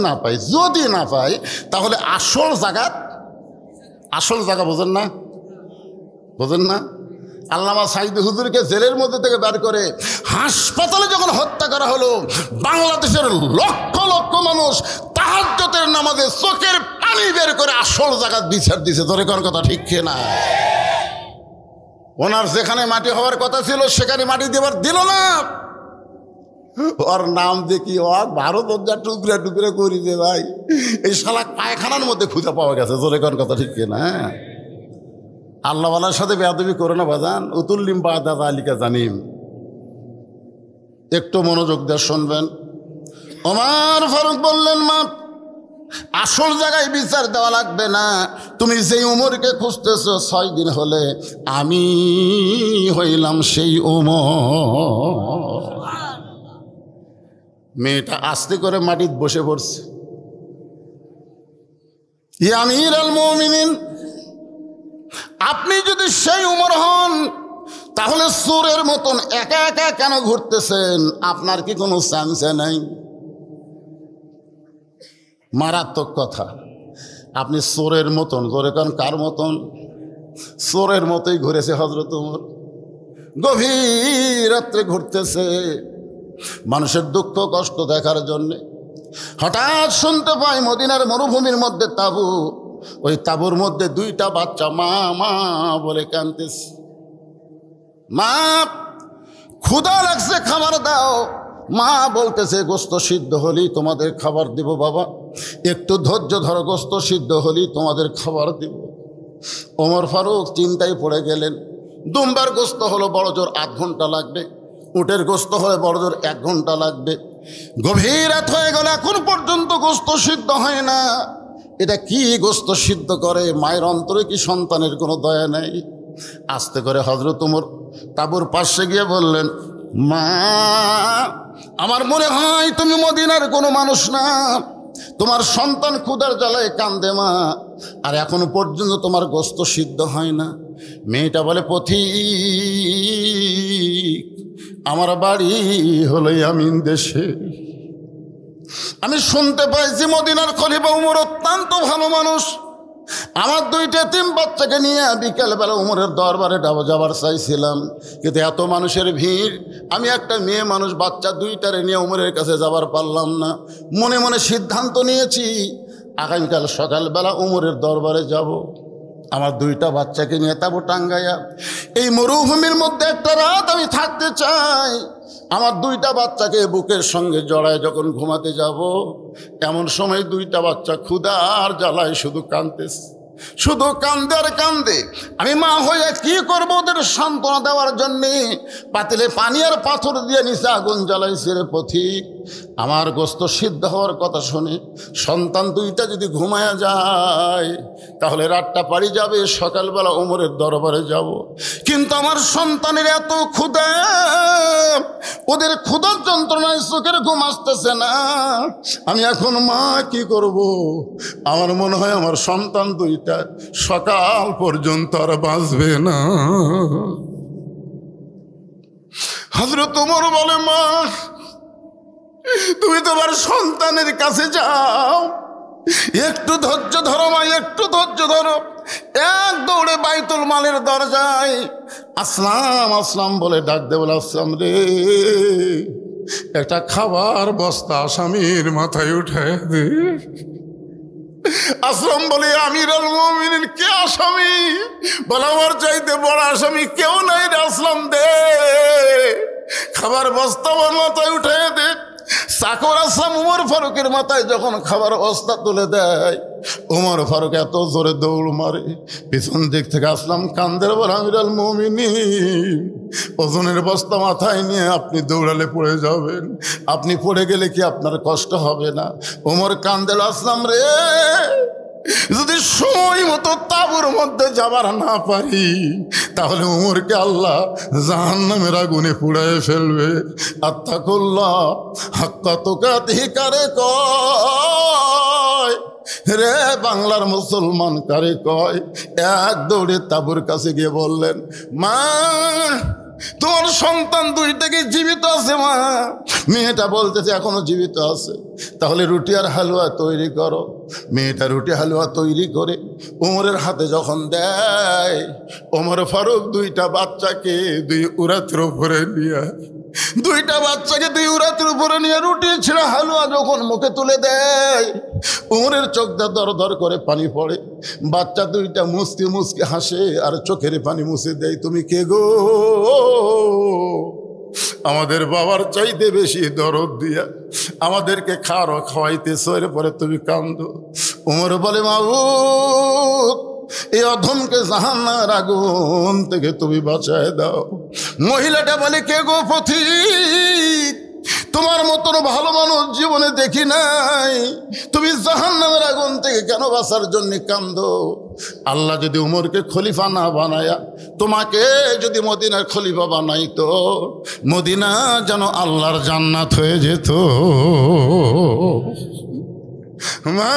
Speaker 1: না পাই তাহলে আসল জায়গা বোঝেন না আল্লামা সাইদি হুজুরকে জেলের মধ্যে থেকে বের করে হাসপাতালে যখন হত্যা করা হলো, বাংলাদেশের লক্ষ লক্ষ মানুষ তাহাজ্জুদের নামাজে চোখের পানি বের করে আসল জায়গা বিচার দিছে। ধরে কোন কথা ঠিক না? ওনার যেখানে মাটি হওয়ার কথা ছিল সেখানে মাটি দেবার দিল না। ওর নাম দেখি ভারত টুকরা টুকরা করি যে ভাই, এই শালা পায়খানার মধ্যে খুঁজে পাওয়া গেছে। ধরে কোন কথা ঠিক না? আল্লাহওয়ালার সাথে বেয়াদবি করে না বাজান। উতুল্লিম বাদা আলিকা জানিম। একটু মনোযোগ দিয়ে শুনবেন। ওমর ফারুক বললেন, মা আসল জায়গায় বিচার দেওয়া লাগবে না, তুমি যেই উমরকে খুঁজতেছো 6 দিন হলে আমি হইলাম সেই উমর। মেয়েটা আস্তে করে মাটিতে বসে পড়ছে। ইয়া আমির আল মুমিনিন, আপনি যদি সেই উমর হন তাহলে চোরের মতন একা একা কেন ঘুরতেছেন? আপনার কি কোনো চান্স নাই? মারাত্মক কথা। আপনি চোরের মতন, জোরে কারণ কার মতন? চোরের মতোই ঘুরেছে হযরত ওমর। গভীর রাত্রে ঘুরতেছে মানুষের দুঃখ কষ্ট দেখার জন্যে। হঠাৎ শুনতে পায় মদিনার মরুভূমির মধ্যে তাঁবু। ওই তাঁবুর মধ্যে 2টা বাচ্চা মা মা বলে কাঁদতেছে। মা, ক্ষুধা লাগছে, খাবার দাও। মা বলতেছে, গোস্ত সিদ্ধ হলেই তোমাদের খাবার দিব বাবা, একটু ধৈর্য ধরো, গোস্ত সিদ্ধ হলেই তোমাদের খাবার দিব। ওমর ফারুক চিন্তায় পড়ে গেলেন। দুম্বার গোস্ত হলো বড় জোর 8 ঘন্টা লাগবে, উটের গোস্ত হলে বড় জোর 1 ঘন্টা লাগবে। গভীর রাত হয়ে গেল, এখন পর্যন্ত গোস্ত সিদ্ধ হয় না। এটা কি গোস্ত সিদ্ধ করে? মায়ের অন্তরে কি সন্তানের কোনো দয়া নেই? আস্তে করে হযরত ওমর তাঁবুর পাশে গিয়ে বললেন, মা, আমার মনে হয় তুমি মদিনার কোনো মানুষ না। তোমার সন্তান ক্ষুধার জ্বালায় কান্দে মা, আর এখনো পর্যন্ত তোমার গোস্ত সিদ্ধ হয় না। মেয়েটা বলে, পথিক, আমার বাড়ি হলো ইয়ামিন দেশে। আমি শুনতে পাইছি মদিনার খলিফা উমর অত্যন্ত ভালো মানুষ। আমার 2টা এতিম বাচ্চাকে নিয়ে বিকেলবেলা উমরের দরবারে যাবার চাইছিলাম, কিন্তু এত মানুষের ভিড়, আমি একটা মেয়ে মানুষ, বাচ্চা 2টারে নিয়ে উমরের কাছে যাবার পারলাম না। মনে মনে সিদ্ধান্ত নিয়েছি আগামীকাল সকালবেলা উমরের দরবারে যাব। আমার 2টা বাচ্চাকে নিয়ে তাঁবু টাঙ্গাইয়া এই মরুভূমির মধ্যে একটা রাত আমি থাকতে চাই। আমার 2টা বাচ্চাকে বুকের সঙ্গে জড়ায় যখন ঘুমাতে যাব, এমন সময় 2টা বাচ্চা ক্ষুধার জ্বালায় শুধু কাঁদতেছে, শুধু কান্দে আর কান্দে। আমি মা হয়ে কি করবো ওদের সান্ত্বনা দেওয়ার জন্যে পাতিলে পানি আর পাথর দিয়ে নিচে আগুন জ্বালাইছে। রে পথিক, আমার গোস্ত সিদ্ধ হওয়ার কথা শুনে সন্তান 2টা যদি ঘুমায়া যায় তাহলে রাতটা পাড়ি যাবে, সকালবেলা ওমরের দরবারে যাব। কিন্তু আমার সন্তানের এত ক্ষুধা, ওদের ক্ষুধার যন্ত্রণায় চোখের ঘুম আসতেছে না। আমি এখন মা কি করব? আমার মনে হয় আমার সন্তান 2টা সকাল পর্যন্ত আর বাঁচবে না। হযরত ওমর বলে, মা, তুমি তোমার সন্তানের কাছে যাও, একটু ধৈর্য ধরো মা, একটু ধৈর্য ধরো। এক দৌড়ে বাইতুল মালের দরজায় আসলাম আসলাম বলে ডাক দে। বলে, আসলাম রে, একটা খাবার বস্তা আসামির মাথায় উঠে দে। আসলাম বলে, আমির আল মুমিনিন, কে আসামি? বলে, আমার চাইতে বড় আসামি কেউ নাই রে আসলাম, দে খাবার বস্তা আমার মাথায় উঠে দে। চাকর আসলাম উমর ফারুকের মাথায় যখন খাবার বস্তা তুলে দেয়, উমর ফারুক এত জোরে দৌড় মারে, পিছন দিক থেকে আসলাম কান্দের। বলে, আমির আল মুমিনিন, ওজনের বস্তা মাথায় নিয়ে আপনি দৌড়ালে পড়ে যাবেন, আপনি পড়ে গেলে কি আপনার কষ্ট হবে না? উমর কান্দেল, আসলাম রে, যদি সময় মতো তাঁবুর মধ্যে যাবার না পারি তাহলে উমরকে আল্লাহ জাহান্নামের আগুনে পুড়ায় ফেলবে। আত্তাকুল্লাহ হাক্কা তুকাতিহি কারে কয় রে বাংলার মুসলমান, কারে কয়? এক দৌড়ে তাঁবুর কাছে গিয়ে বললেন, মা, তোমার সন্তান দুইটাকে জীবিত আছে মা। মেয়েটা বলতেছে এখনো জীবিত আছে। তাহলে রুটি আর হালুয়া তৈরি করো। মেয়েটা রুটি হালুয়া তৈরি করে ওমরের হাতে যখন দেয়, ওমর ফারুক দুইটা বাচ্চাকে দুই উরাতের উপরে নিয়ে রুটি ছিঁড়া হালুয়া যখন মুখে তুলে দেয়, ওমরের চোখটা দর দর করে পানি পড়ে। বাচ্চা দুইটা মুসকে মুসকে হাসে আর চোখের পানি মুছে দেয়। তুমি কে গো? আমাদের বাবার চাইতে বেশি দরদ দিয়া আমাদেরকে খাওয়াইতেছো, এরপরে তুমি কান্দো। ওমর বলে মাবুদ, এই অধমকে জাহান্নামের আগুন থেকে তুমি বাঁচায় দাও। মহিলাটা বলে কে গো পথিক, তোমার মতন ভালো মানুষ জীবনে দেখি নাই, তুমি জাহান্নামের আগুন থেকে কেন বাঁচার জন্য কান্দো? আল্লাহ যদি উমরকে খলিফা না বানায়া তোমাকে যদি মদিনার খলিফা বানাইতো, মদিনা যেন আল্লাহর জান্নাত হয়ে যেত। মা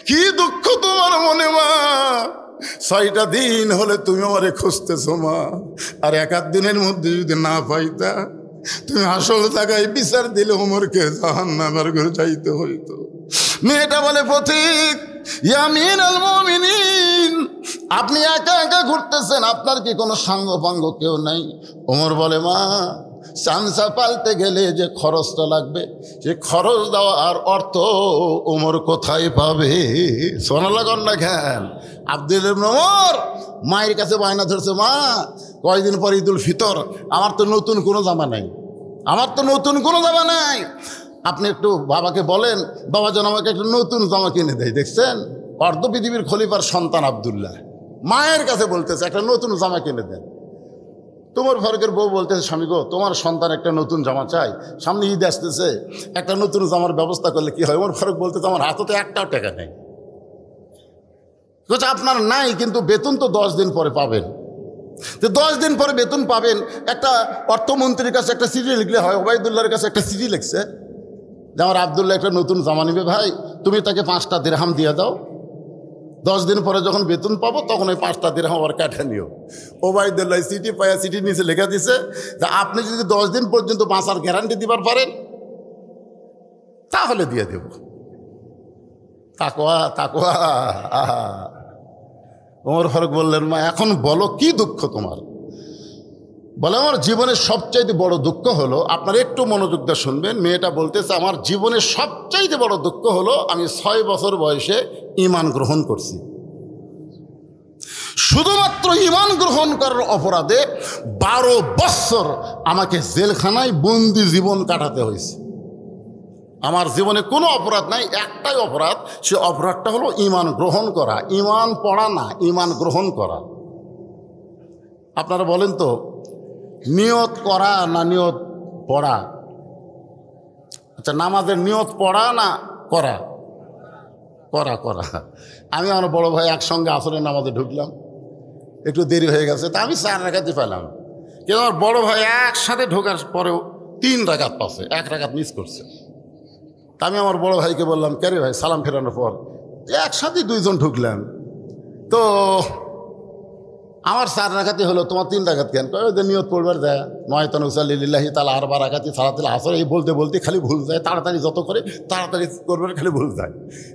Speaker 1: কি দুঃখ তোমার মনে মা, 6টা দিন হলে তুমি আমারে খুঁজতেছো মা, আর 1 দিনের মধ্যে যদি না পাইতা তুমি আসল টাকায় বিচার দিলে ওমরকে জাহান্নামের ঘরে যাইতে হইতো। মেয়েটা বলে পথিক, ইয়া আমিরুল মুমিনিন, আপনি একা একা ঘুরতেছেন, আপনার কি কোনো সাঙ্গ পাঙ্গ কেউ নাই? ওমর বলে মা, চামচা পাল্টে গেলে যে খরচটা লাগবে, সে খরচ দেওয়া আর অর্থ ওমর কোথায় পাবে? সোনালা কন্যা খেন আব্দুল ইবনে ওমর মায়ের কাছে বায়না ধরছে, মা কয়দিন পর ঈদুল ফিতর, আমার তো নতুন কোনো জামা নাই, আপনি একটু বাবাকে বলেন, বাবা যেন আমাকে একটা নতুন জামা কিনে দেয়। দেখছেন, অর্ধ পৃথিবীর খলিফার সন্তান আব্দুল্লাহ মায়ের কাছে বলতেছে একটা নতুন জামা কিনে দেন। তোমার ফারুকের বউ বলতেছে, স্বামী গো, তোমার সন্তান একটা নতুন জামা চাই, সামনে ঈদ আসতেছে, একটা নতুন জামার ব্যবস্থা করলে কি হয়? ওমর ফারুক বলতেছে, আমার হাতে তো একটাও টাকা নেই। আপনার নাই, কিন্তু বেতন তো 10 দিন পরে পাবেন। তো 10 দিন পরে বেতন পাবেন, একটা অর্থমন্ত্রীর কাছে একটা চিঠি লিখলে হয়। ওবায়দুল্লাহর কাছে একটা চিঠি লিখছে যে আমার আব্দুল্লাহ একটা নতুন জামা নিবে, ভাই তুমি তাকে 5টা দিরহাম দিয়ে দাও, 10 দিন পরে যখন বেতন পাবো তখন ওই 5টা দিরহাম আবার কাটা নিও। ওবায়দুল্লাহ চিঠি পায়া চিঠি নিচে লেখা দিছে যে আপনি যদি 10 দিন পর্যন্ত বাঁচার গ্যারান্টি দিবার পারেন তাহলে দিয়ে দেব। তাকওয়া তাকওয়া। ওমর ফারুক বললেন, মা এখন বলো কি দুঃখ তোমার? বলে, আমার জীবনের সবচাইতে বড় দুঃখ হলো, আপনার একটু মনোযোগ দিয়ে শুনবেন। মেয়েটা বলতেছে, আমার জীবনের সবচাইতে বড় দুঃখ হলো আমি 6 বছর বয়সে ঈমান গ্রহণ করছি। শুধুমাত্র ঈমান গ্রহণ করার অপরাধে 12 বছর আমাকে জেলখানায় বন্দি জীবন কাটাতে হয়েছে। আমার জীবনে কোনো অপরাধ নাই, একটাই অপরাধ, সে অপরাধটা হলো ঈমান গ্রহণ করা। ঈমান পড়া না, ঈমান গ্রহণ করা। আপনারা বলেন তো, নিয়ত করা না নিয়ত পড়া? আচ্ছা, নামাজের নিয়ত পড়া না করা? করা করা। আমি আমার বড় ভাই একসঙ্গে আসরের নামাজে ঢুকলাম, একটু দেরি হয়ে গেছে, তা আমি 4 রাকাতই পেলাম। কিন্তু আমার বড় ভাই একসাথে ঢোকার পরেও 3 রাকাত পাচ্ছে, 1 রাকাত মিস করছে। তা আমি আমার বড় ভাইকে বললাম, কে রে ভাই, সালাম ফেরানোর পর একসাথে 2 জন ঢুকলাম, তো আমার 4 রাকাতই হলো, তোমার 3 রাকাত কেন? ওদের নিয়ত পড়বার যায়, নয়তন উসাল্লিল্লাহি তাআলা আরবা রাকাতি সালাতুল আসর, এই বলতে বলতে খালি ভুল যায়, তাড়াতাড়ি যত করে তাড়াতাড়ি করবে খালি ভুল যায়,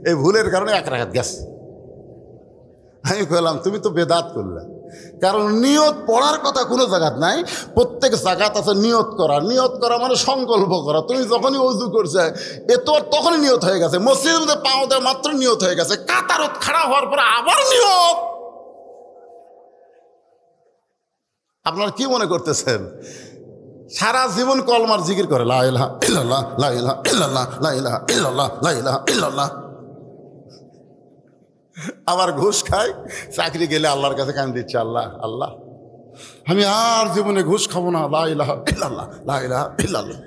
Speaker 1: এই ভুলের কারণে 1 রাকাত গেছে। আমি বললাম, তুমি তো বেদাত করলে, কারণ নিয়ত পড়ার কথা কোনো জায়গাত নাই, প্রত্যেক জায়গাত আছে নিয়ত করা। নিয়ত করা মানে সংকল্প করা। তুমি যখনই ওযু করছে এ তো তখনই নিয়ত হয়ে গেছে, মসজিদের মধ্যে পাও দেয় মাত্র নিয়ত হয়ে গেছে, কাতারত খাড়া হওয়ার পরে আবার নিয়ত। আপনারা কি মনে করতেছেন সারা জীবন কলমার জিকির করে, লা ইলাহা ইল্লাল্লাহ, লা ইলাহা ইল্লাল্লাহ, লা ইলাহা ইল্লাল্লাহ, লা ইলাহা ইল্লাল্লাহ, আবার ঘুষ খায়, চাকরি গেলে আল্লাহর কাছে কান দিচ্ছে, আল্লাহ আল্লাহ আমি আর জীবনে ঘুষ খাবো না, লা ইলাহা ইল্লাল্লাহ, লা ইলাহা ইল্লাল্লাহ।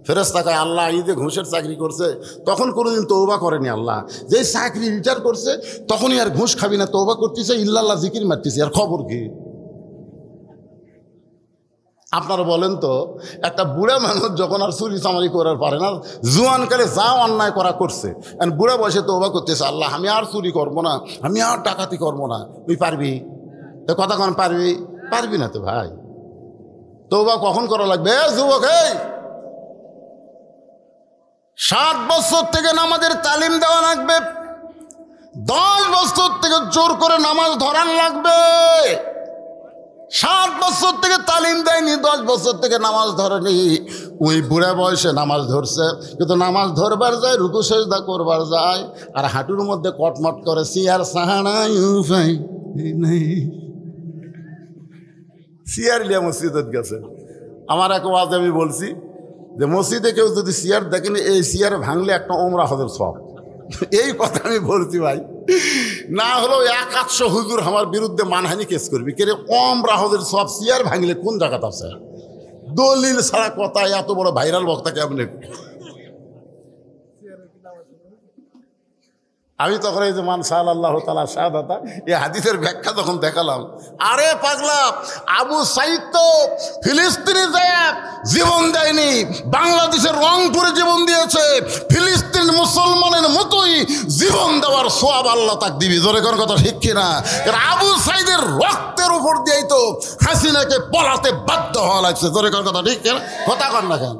Speaker 1: ফেরেশতা কয়, আল্লাহ এই যে ঘুষের চাকরি করছে তখন কোনোদিন তওবা করেনি, আল্লাহ যেই চাকরি রিটায়ার করছে তখনই আর ঘুষ খাবি না, তওবা করতেছে, ইল্লাল্লাহ জিকির মারতেছে, আর খবর কি? আপনারা বলেন তো, একটা বুড়া মানুষ যখন আর চুরি চামারি করার পারে না, জোয়ানকালে যা অন্যায় করা করছে, বুড়া বয়সে তওবা করতেছে, আল্লাহ আমি আর চুরি করবো না, আমি আর ডাকাতি করবো না, তুই পারবি? তো কথা কোন পারবি? পারবি না তো ভাই। তওবা কখন করা লাগবে? যুবক, এই 7 বছর থেকে নামাজের তালিম দেওয়া লাগবে, 10 বছর থেকে জোর করে নামাজ ধরান লাগবে। 7 বছর থেকে তালিম দেয়নি, 10 বছর থেকে নামাজ ধরেনি, ওই বুড়া বয়সে নামাজ ধরছে। কিন্তু নামাজ ধরবার যায়, রুকু সেজদা করবার যায়, আর হাঁটুর মধ্যে কটমট করে সিয়ার সাহানাই উপায় নেই। সিয়ার লিয়া মসজিদত গেছে। আমার এক ওয়াজে আমি বলছি যে মসজিদে কেউ যদি সিয়ার দেখেনি, এই সিয়ার ভাঙলে একটা ওমরা হজের সব। এই কথা আমি বলছি ভাই, না হলেও 100 হুজুর আমার বিরুদ্ধে মানহানি কেস করবি। কে রে, ওমরা হজের সব সিয়ার ভাঙলে কোন জায়গাতে আছে? দলিল ছাড়া কথা, এত বড় ভাইরাল বক্তা কেমনে? আমি তখন এই যে মান সাল আল্লাহ তাআলা শাহাদাতা, এই হাদিসের ব্যাখ্যা যখন দেখালাম, আরে পাগলা, আবু সাইদ তো ফিলিস্তিনে যায় জীবন দেয়নি, বাংলাদেশের রংপুরে জীবন দিয়েছে। ফিলিস্তিন মুসলমানের মতোই জীবন দেওয়ার সওয়াব আল্লাহ তাকে দিবি। জোরে কোন কথা ঠিক কিনা? আবু সাইদের রক্তের উপর দিয়েই তো হাসিনাকে পলাতে বাধ্য হওয়া লাগছে। জোরে কোন কথা ঠিক কিনা? কথা কর না কেন?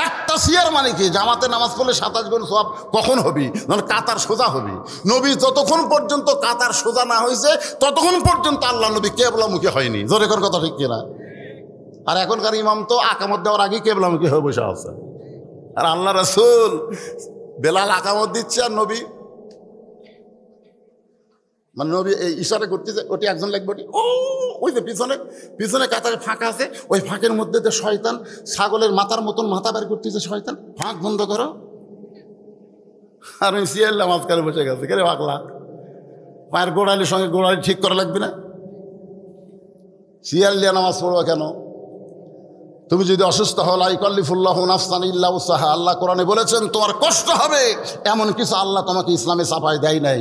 Speaker 1: একটা সিয়ার মানে কি? জামাতে নামাজ পড়লে 27 গুণ সওয়াব কখন হবি? মানে কাতার সোজা হবি। নবী যতক্ষণ পর্যন্ত কাতার সোজা না হয়েছে ততক্ষণ পর্যন্ত আল্লাহ নবী কেবলামুখী হয়নি। জোরে কোন কথা ঠিক কিনা? আর এখনকার ইমাম তো আকামত দেওয়ার আগে কেবলামুখী হয়ে বসে আছে। আর আল্লাহ রাসূল বেলাল আকামত দিচ্ছে, আর নবী মানে নবী এই ইশারা করতেছে, ওটি একজন লাগবে, ওটি ওই যে পিছনে পিছনে কাতারে ফাঁকা আছে, ওই ফাঁকের মধ্যে যে শয়তান ছাগলের মাথার মতন মাথা বের করতেছে, শয়তান ফাঁক বন্ধ করো। আর ওই সিয়াল্লা মাঝখানে বসে গেছে। কে রে পাগলা, পায়ের গোড়ালির সঙ্গে গোড়ালি ঠিক করা লাগবে না? সিয়াল্লিয়া নামাজ পড়বা কেন? তুমি যদি অসুস্থ হও, লা ইকাল্লিফুল্লাহু নাফসান ইল্লা উসআহা, আল্লাহ কোরআনে বলেছেন তোমার কষ্ট হবে, এমন কিছু আল্লাহ তোমাকে ইসলামে চাপাই দেয় নাই।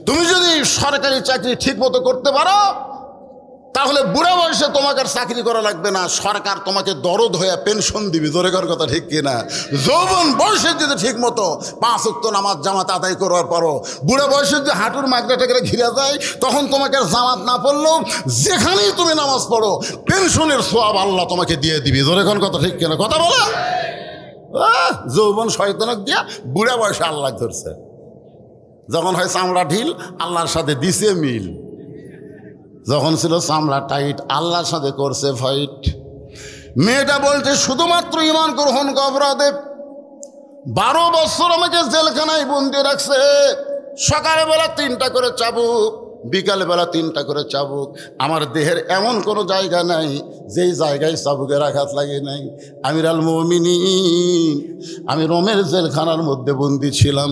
Speaker 1: তুমি যদি সরকারি চাকরি ঠিক মতো করতে পারো, তাহলে বুড়া বয়সে তোমাকে আর চাকরি করা লাগবে না, সরকার তোমাকে দরদ হয়ে পেনশন দিবি। জোরে কর কথা ঠিক কিনা? যৌবন বয়সে যদি ঠিক মতো 5 ওয়াক্ত নামাজ জামাত আদায় করার পরও বুড়া বয়সে যদি হাঁটুর মাগড়াটা করে ঘিরে যায়, তখন তোমাকে আর জামাত না পড়লেও যেখানেই তুমি নামাজ পড়ো পেনশনের সওয়াব আল্লাহ তোমাকে দিয়ে দিবি। জোরে কর কথা ঠিক কিনা? কথা বলে যৌবন শয়তানক দিয়া বুড়া বয়সে আল্লাহ ধরছে। যখন হয় চামড়া ঢিল, আল্লাহর সাথে দিছে মিল। যখন ছিল চামড়া টাইট, আল্লাহর সাথে করছে ফাইট। মেয়েটা বলছে শুধুমাত্র ঈমান গ্রহণ অপরাধে 12 বছর আমাকে জেলখানায় বন্দি রাখছে। সকালে বেলা 3টা করে চাবুক, বিকালে বেলা 3টা করে চাবুক। আমার দেহের এমন কোনো জায়গা নাই যেই জায়গায় চাবুকের আঘাত লাগে নাই। আমিরুল মুমিনিন, আমি রোমের জেলখানার মধ্যে বন্দি ছিলাম।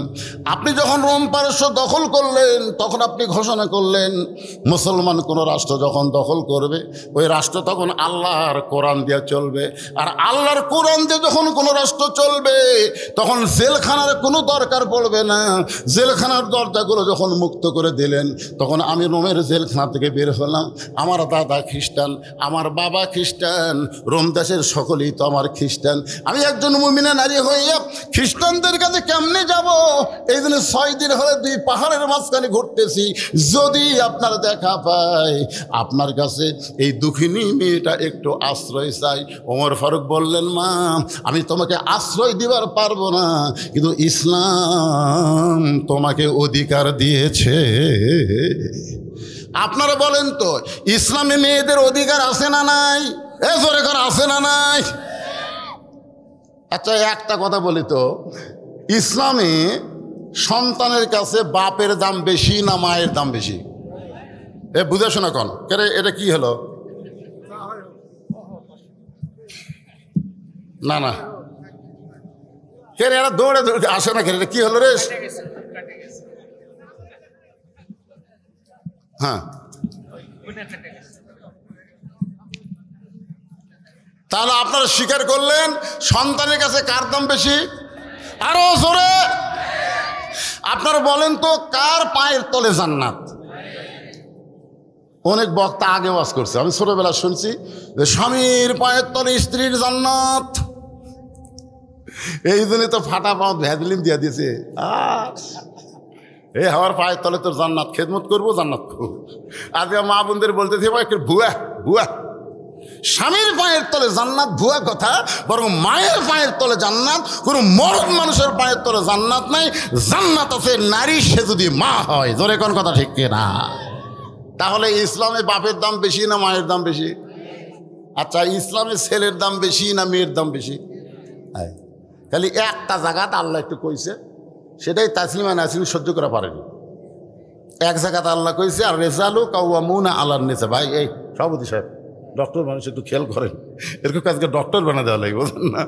Speaker 1: আপনি যখন রোম পারস্য দখল করলেন, তখন আপনি ঘোষণা করলেন মুসলমান কোনো রাষ্ট্র যখন দখল করবে, ওই রাষ্ট্র তখন আল্লাহর কোরআন দিয়ে চলবে। আর আল্লাহর কোরআন দিয়ে যখন কোনো রাষ্ট্র চলবে, তখন জেলখানার কোনো দরকার পড়বে না। জেলখানার দরজাগুলো যখন মুক্ত করে দিলেন, তখন আমি রোমের জেলখানা থেকে বের হলাম। আমার দাদা খ্রিস্টান, আমার বাবা খ্রিস্টান, রোম দেশের সকলেই তো আমার খ্রিস্টান। আমি একজন মুমিনা নারী হইয়া খ্রিস্টানদের কাছে কেমনে যাব? এই জন্য 6 দিন হলে 2 পাহাড়ের মাঝখানে ঘুরতেছি। যদি আপনার দেখা পাই, আপনার কাছে এই দুঃখিনী মেয়েটা একটু আশ্রয় চাই। ওমর ফারুক বললেন, মা আমি তোমাকে আশ্রয় দিবার পারবো না, কিন্তু ইসলাম তোমাকে অধিকার দিয়েছে। আপনারা বলেন তো, ইসলামে মেয়েদের অধিকার আছে না নাই? জোরে করে আছে না নাই? আচ্ছা একটা কথা বলি তো, ইসলামে সন্তানের কাছে বাপের দাম বেশি না মায়ের দাম বেশি? বুঝে শোনা কন, এটা কি হলো? না না, এরা দৌড়ে দৌড়ে আসে না, এটা কি হলো রে? হ্যাঁ, তাহলে আপনারা স্বীকার করলেন সন্তানের কাছে কার দাম বেশি? আরো জোরে আপনারা বলেন তো, কার পায়ের তলে জান্নাত? অনেক বক্তা আগে ওয়াজ করছে, আমি ছোটবেলা শুনছি যে স্বামীর পায়ের তলে স্ত্রীর জান্নাত। এই জন্য তো ফাটা পাও ভ্যাজলিন দিয়ে দিয়েছে। এই হওয়ার পায়ের তলে তোর জান্নাত, খেদমত করবো, জান্নাত করবো। আজকে মা বোনদের বলতেছি ভাই একটু ভুয়া ভুয়া, স্বামীর পায়ের তলে জান্নাত ভুয়া কথা, বরং মায়ের পায়ের তলে জান্নাত। কোনো মরদ মানুষের পায়ের তলে জান্নাত নাই, জান্নাত আছে নারী, সে যদি মা হয়। জোরে কোন কথা ঠিক কিনা? তাহলে ইসলামে বাপের দাম বেশি না মায়ের দাম বেশি? আচ্ছা, ইসলামে ছেলের দাম বেশি না মেয়ের দাম বেশি? খালি একটা জায়গাতে আল্লাহ একটু কইছে, সেটাই তাসলিমা নাসরিন সহ্য করা পারেনি। এক জায়গাতে আল্লাহ কইছে আর রেজালু কাওয়ামুনা আলান নিসা। ভাই এই সভাপতি সাহেব, ডক্টর মানুষ একটু খেয়াল করেন, এরকম কাজকে ডক্টর বানা দেওয়া লাগে, বোঝেন না?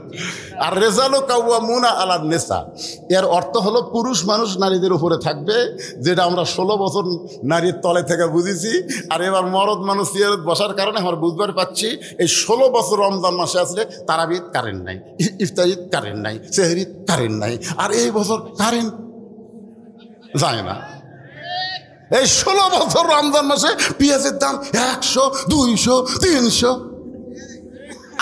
Speaker 1: আর রেজালু কাওয়ামুনা আলান নিসা, এর অর্থ হলো পুরুষ মানুষ নারীদের উপরে থাকবে, যেটা আমরা 16 বছর নারীর তলে থেকে বুঝেছি। আর এবার মরদ মানুষ চেয়ারত বসার কারণে আমরা বুঝবার পাচ্ছি, এই 16 বছর রমজান মাসে আসলে তারাবির কারেন্ট নাই, ইফতারির কারেন্ট নাই, সেহরির কারেন্ট নাই, আর এই বছর কারেন্ট যায় না। এই 16 বছর রমজান মাসে পেঁয়াজের দাম 100, 200, 300।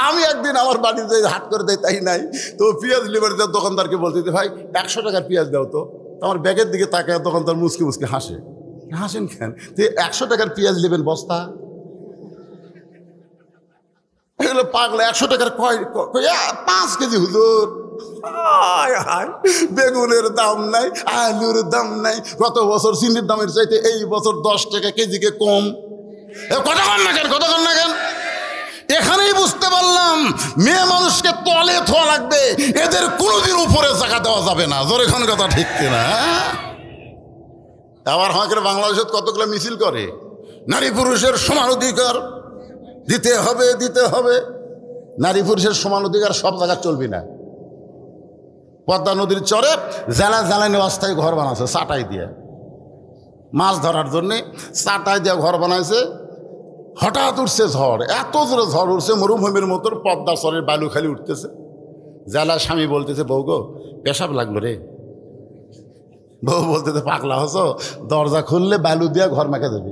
Speaker 1: আমি একদিন আমার বাড়িতে হাট করে দেয়, তাই নাই তো পেঁয়াজ লিভার দেওয়ার দোকানদারকে বলতে, ভাই 100 টাকার পেঁয়াজ দাও তো। আমার ব্যাগের দিকে তাকায় দোকানদার মুসকি মুসকি হাসে। হাসেন কেন? তো 100 টাকার পেঁয়াজ নেবেন বস্তা? এগুলো পাগলা। 100 টাকার কয় 5 কেজি হুজুর। বেগুনের দাম নাই, আলুর দাম নাই, গত বছর চিনির দামের চাইতে এই বছর 10 টাকা কেজিকে কম। কথা কন না কেন, কথা কন না কেন? এখানেই বুঝতে পারলাম মেয়ে মানুষকে তলে থোয়া লাগবে, এদের কোনোদিন উপরে জায়গা দেওয়া যাবে না। জোরে খান কথা ঠিক কিনা? আবার আমাকে বাংলাদেশে কতগুলো মিছিল করে, নারী পুরুষের সমান অধিকার দিতে হবে, দিতে হবে। নারী পুরুষের সমান অধিকার সব জায়গায় চলবি না। পদ্মা নদীর চরে জ্বালানি অস্থায়ী ঘর বানাচ্ছে চাটাই দিয়ে, মাছ ধরার জন্যে চাটাই দিয়ে ঘর বানাইছে। হঠাৎ উঠছে ঝড়, এত জোরে ঝড় উঠছে, মরুভূমির মতো পদ্মা চরের বালু খালি উঠতেছে। জেলা স্বামী বলতেছে, বউ গো পেশাব লাগলো রে। বউ বলতেছে, পাগলা হস, দরজা খুললে বালু দিয়ে ঘর মেখে দেবে।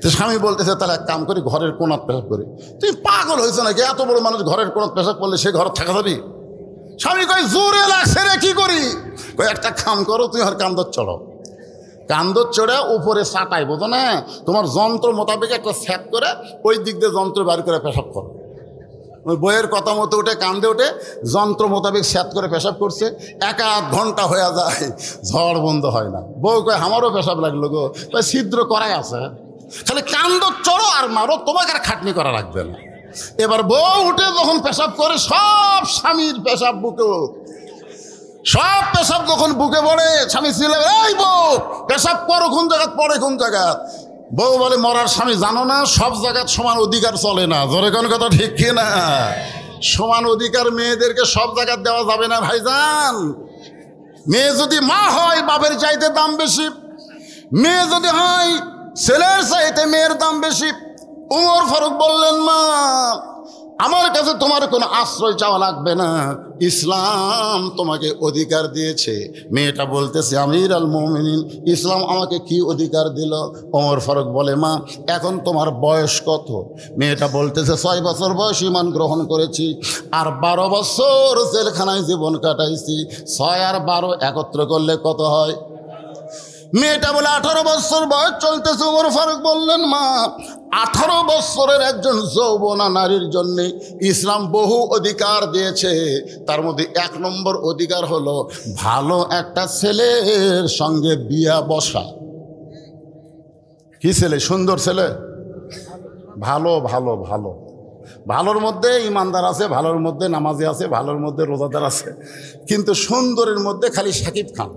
Speaker 1: তো স্বামী বলতেছে, তাহলে এক কাম করি, ঘরের কোণাত পেশাব করি। তুই পাগল হয়েছে নাকি? এত বড় মানুষ ঘরের কোণাত পেশাব করলে সে ঘর থাকা যাবি? স্বামী কয়, জোরে লাগছে রে, কি করি? কয়, একটা কাম করো, তুমি আর কান্দর চড়ো, কান্দর চড়ে উপরে চাটাই, বোঝো না, তোমার যন্ত্র মোতাবেক একটা সেট করে ওই দিক দিয়ে যন্ত্র বার করে পেশাব করো। ওই বইয়ের কথা মতো উঠে কান্দে উঠে যন্ত্র মোতাবেক সেট করে পেশাব করছে। 1-8 ঘন্টা হয়ে যায়, ঝড় বন্ধ হয় না। বউ কয়, আমারও পেশাব লাগলো গো। কয়, ছিদ্র করাই আছে, খালি কান্দর চড়ো আর মারো, তোমাকে আর খাটনি করা লাগবে না। এবার বউ উঠে যখন পেশাব করে, সব স্বামীর পেশাব বুকে, সব পেশাব যখন বুকে পড়ে, স্বামী ছিল, এই বউ পেশাব করো কোন জায়গা, পড়ে কোন জায়গা? বউ বলে, মরার স্বামী জানো না, সব জায়গায় সমান অধিকার চলে না। জোরে কোন কথা ঠিক কিনা? সমান অধিকার মেয়েদেরকে সব জায়গায় দেওয়া যাবে না ভাইজান। মেয়ে যদি মা হয় বাপের চাইতে দাম বেশি, মেয়ে যদি হয় ছেলের চাইতে মেয়ের দাম বেশি। উমর ফারুক বললেন, মা আমার কাছে তোমার কোনো আশ্রয় চাওয়া লাগবে না, ইসলাম তোমাকে অধিকার দিয়েছে। মেয়েটা বলতেছে, আমির আল মুমিনিন, ইসলাম আমাকে কি অধিকার দিল? ওমর ফারুক বলে, মা এখন তোমার বয়স কত? মেয়েটা বলতেছে, 6 বছর বয়স ঈমান গ্রহণ করেছি, আর 12 বছর জেলখানায় জীবন কাটাইছি। 6 আর 12 একত্র করলে কত হয়? মেয়েটা বলে, 18 বছর বয়স চলতেছে। ওমর ফারুক বললেন, মা 18 বছরের একজন যৌবনা নারীর জন্যে ইসলাম বহু অধিকার দিয়েছে। তার মধ্যে 1 নম্বর অধিকার হলো ভালো একটা ছেলের সঙ্গে বিয়া বসা। কি ছেলে? সুন্দর ছেলে, ভালো ভালো ভালো। ভালোর মধ্যে ইমানদার আছে, ভালোর মধ্যে নামাজি আছে, ভালোর মধ্যে রোজাদার আছে, কিন্তু সুন্দরের মধ্যে খালি শাকিব খান।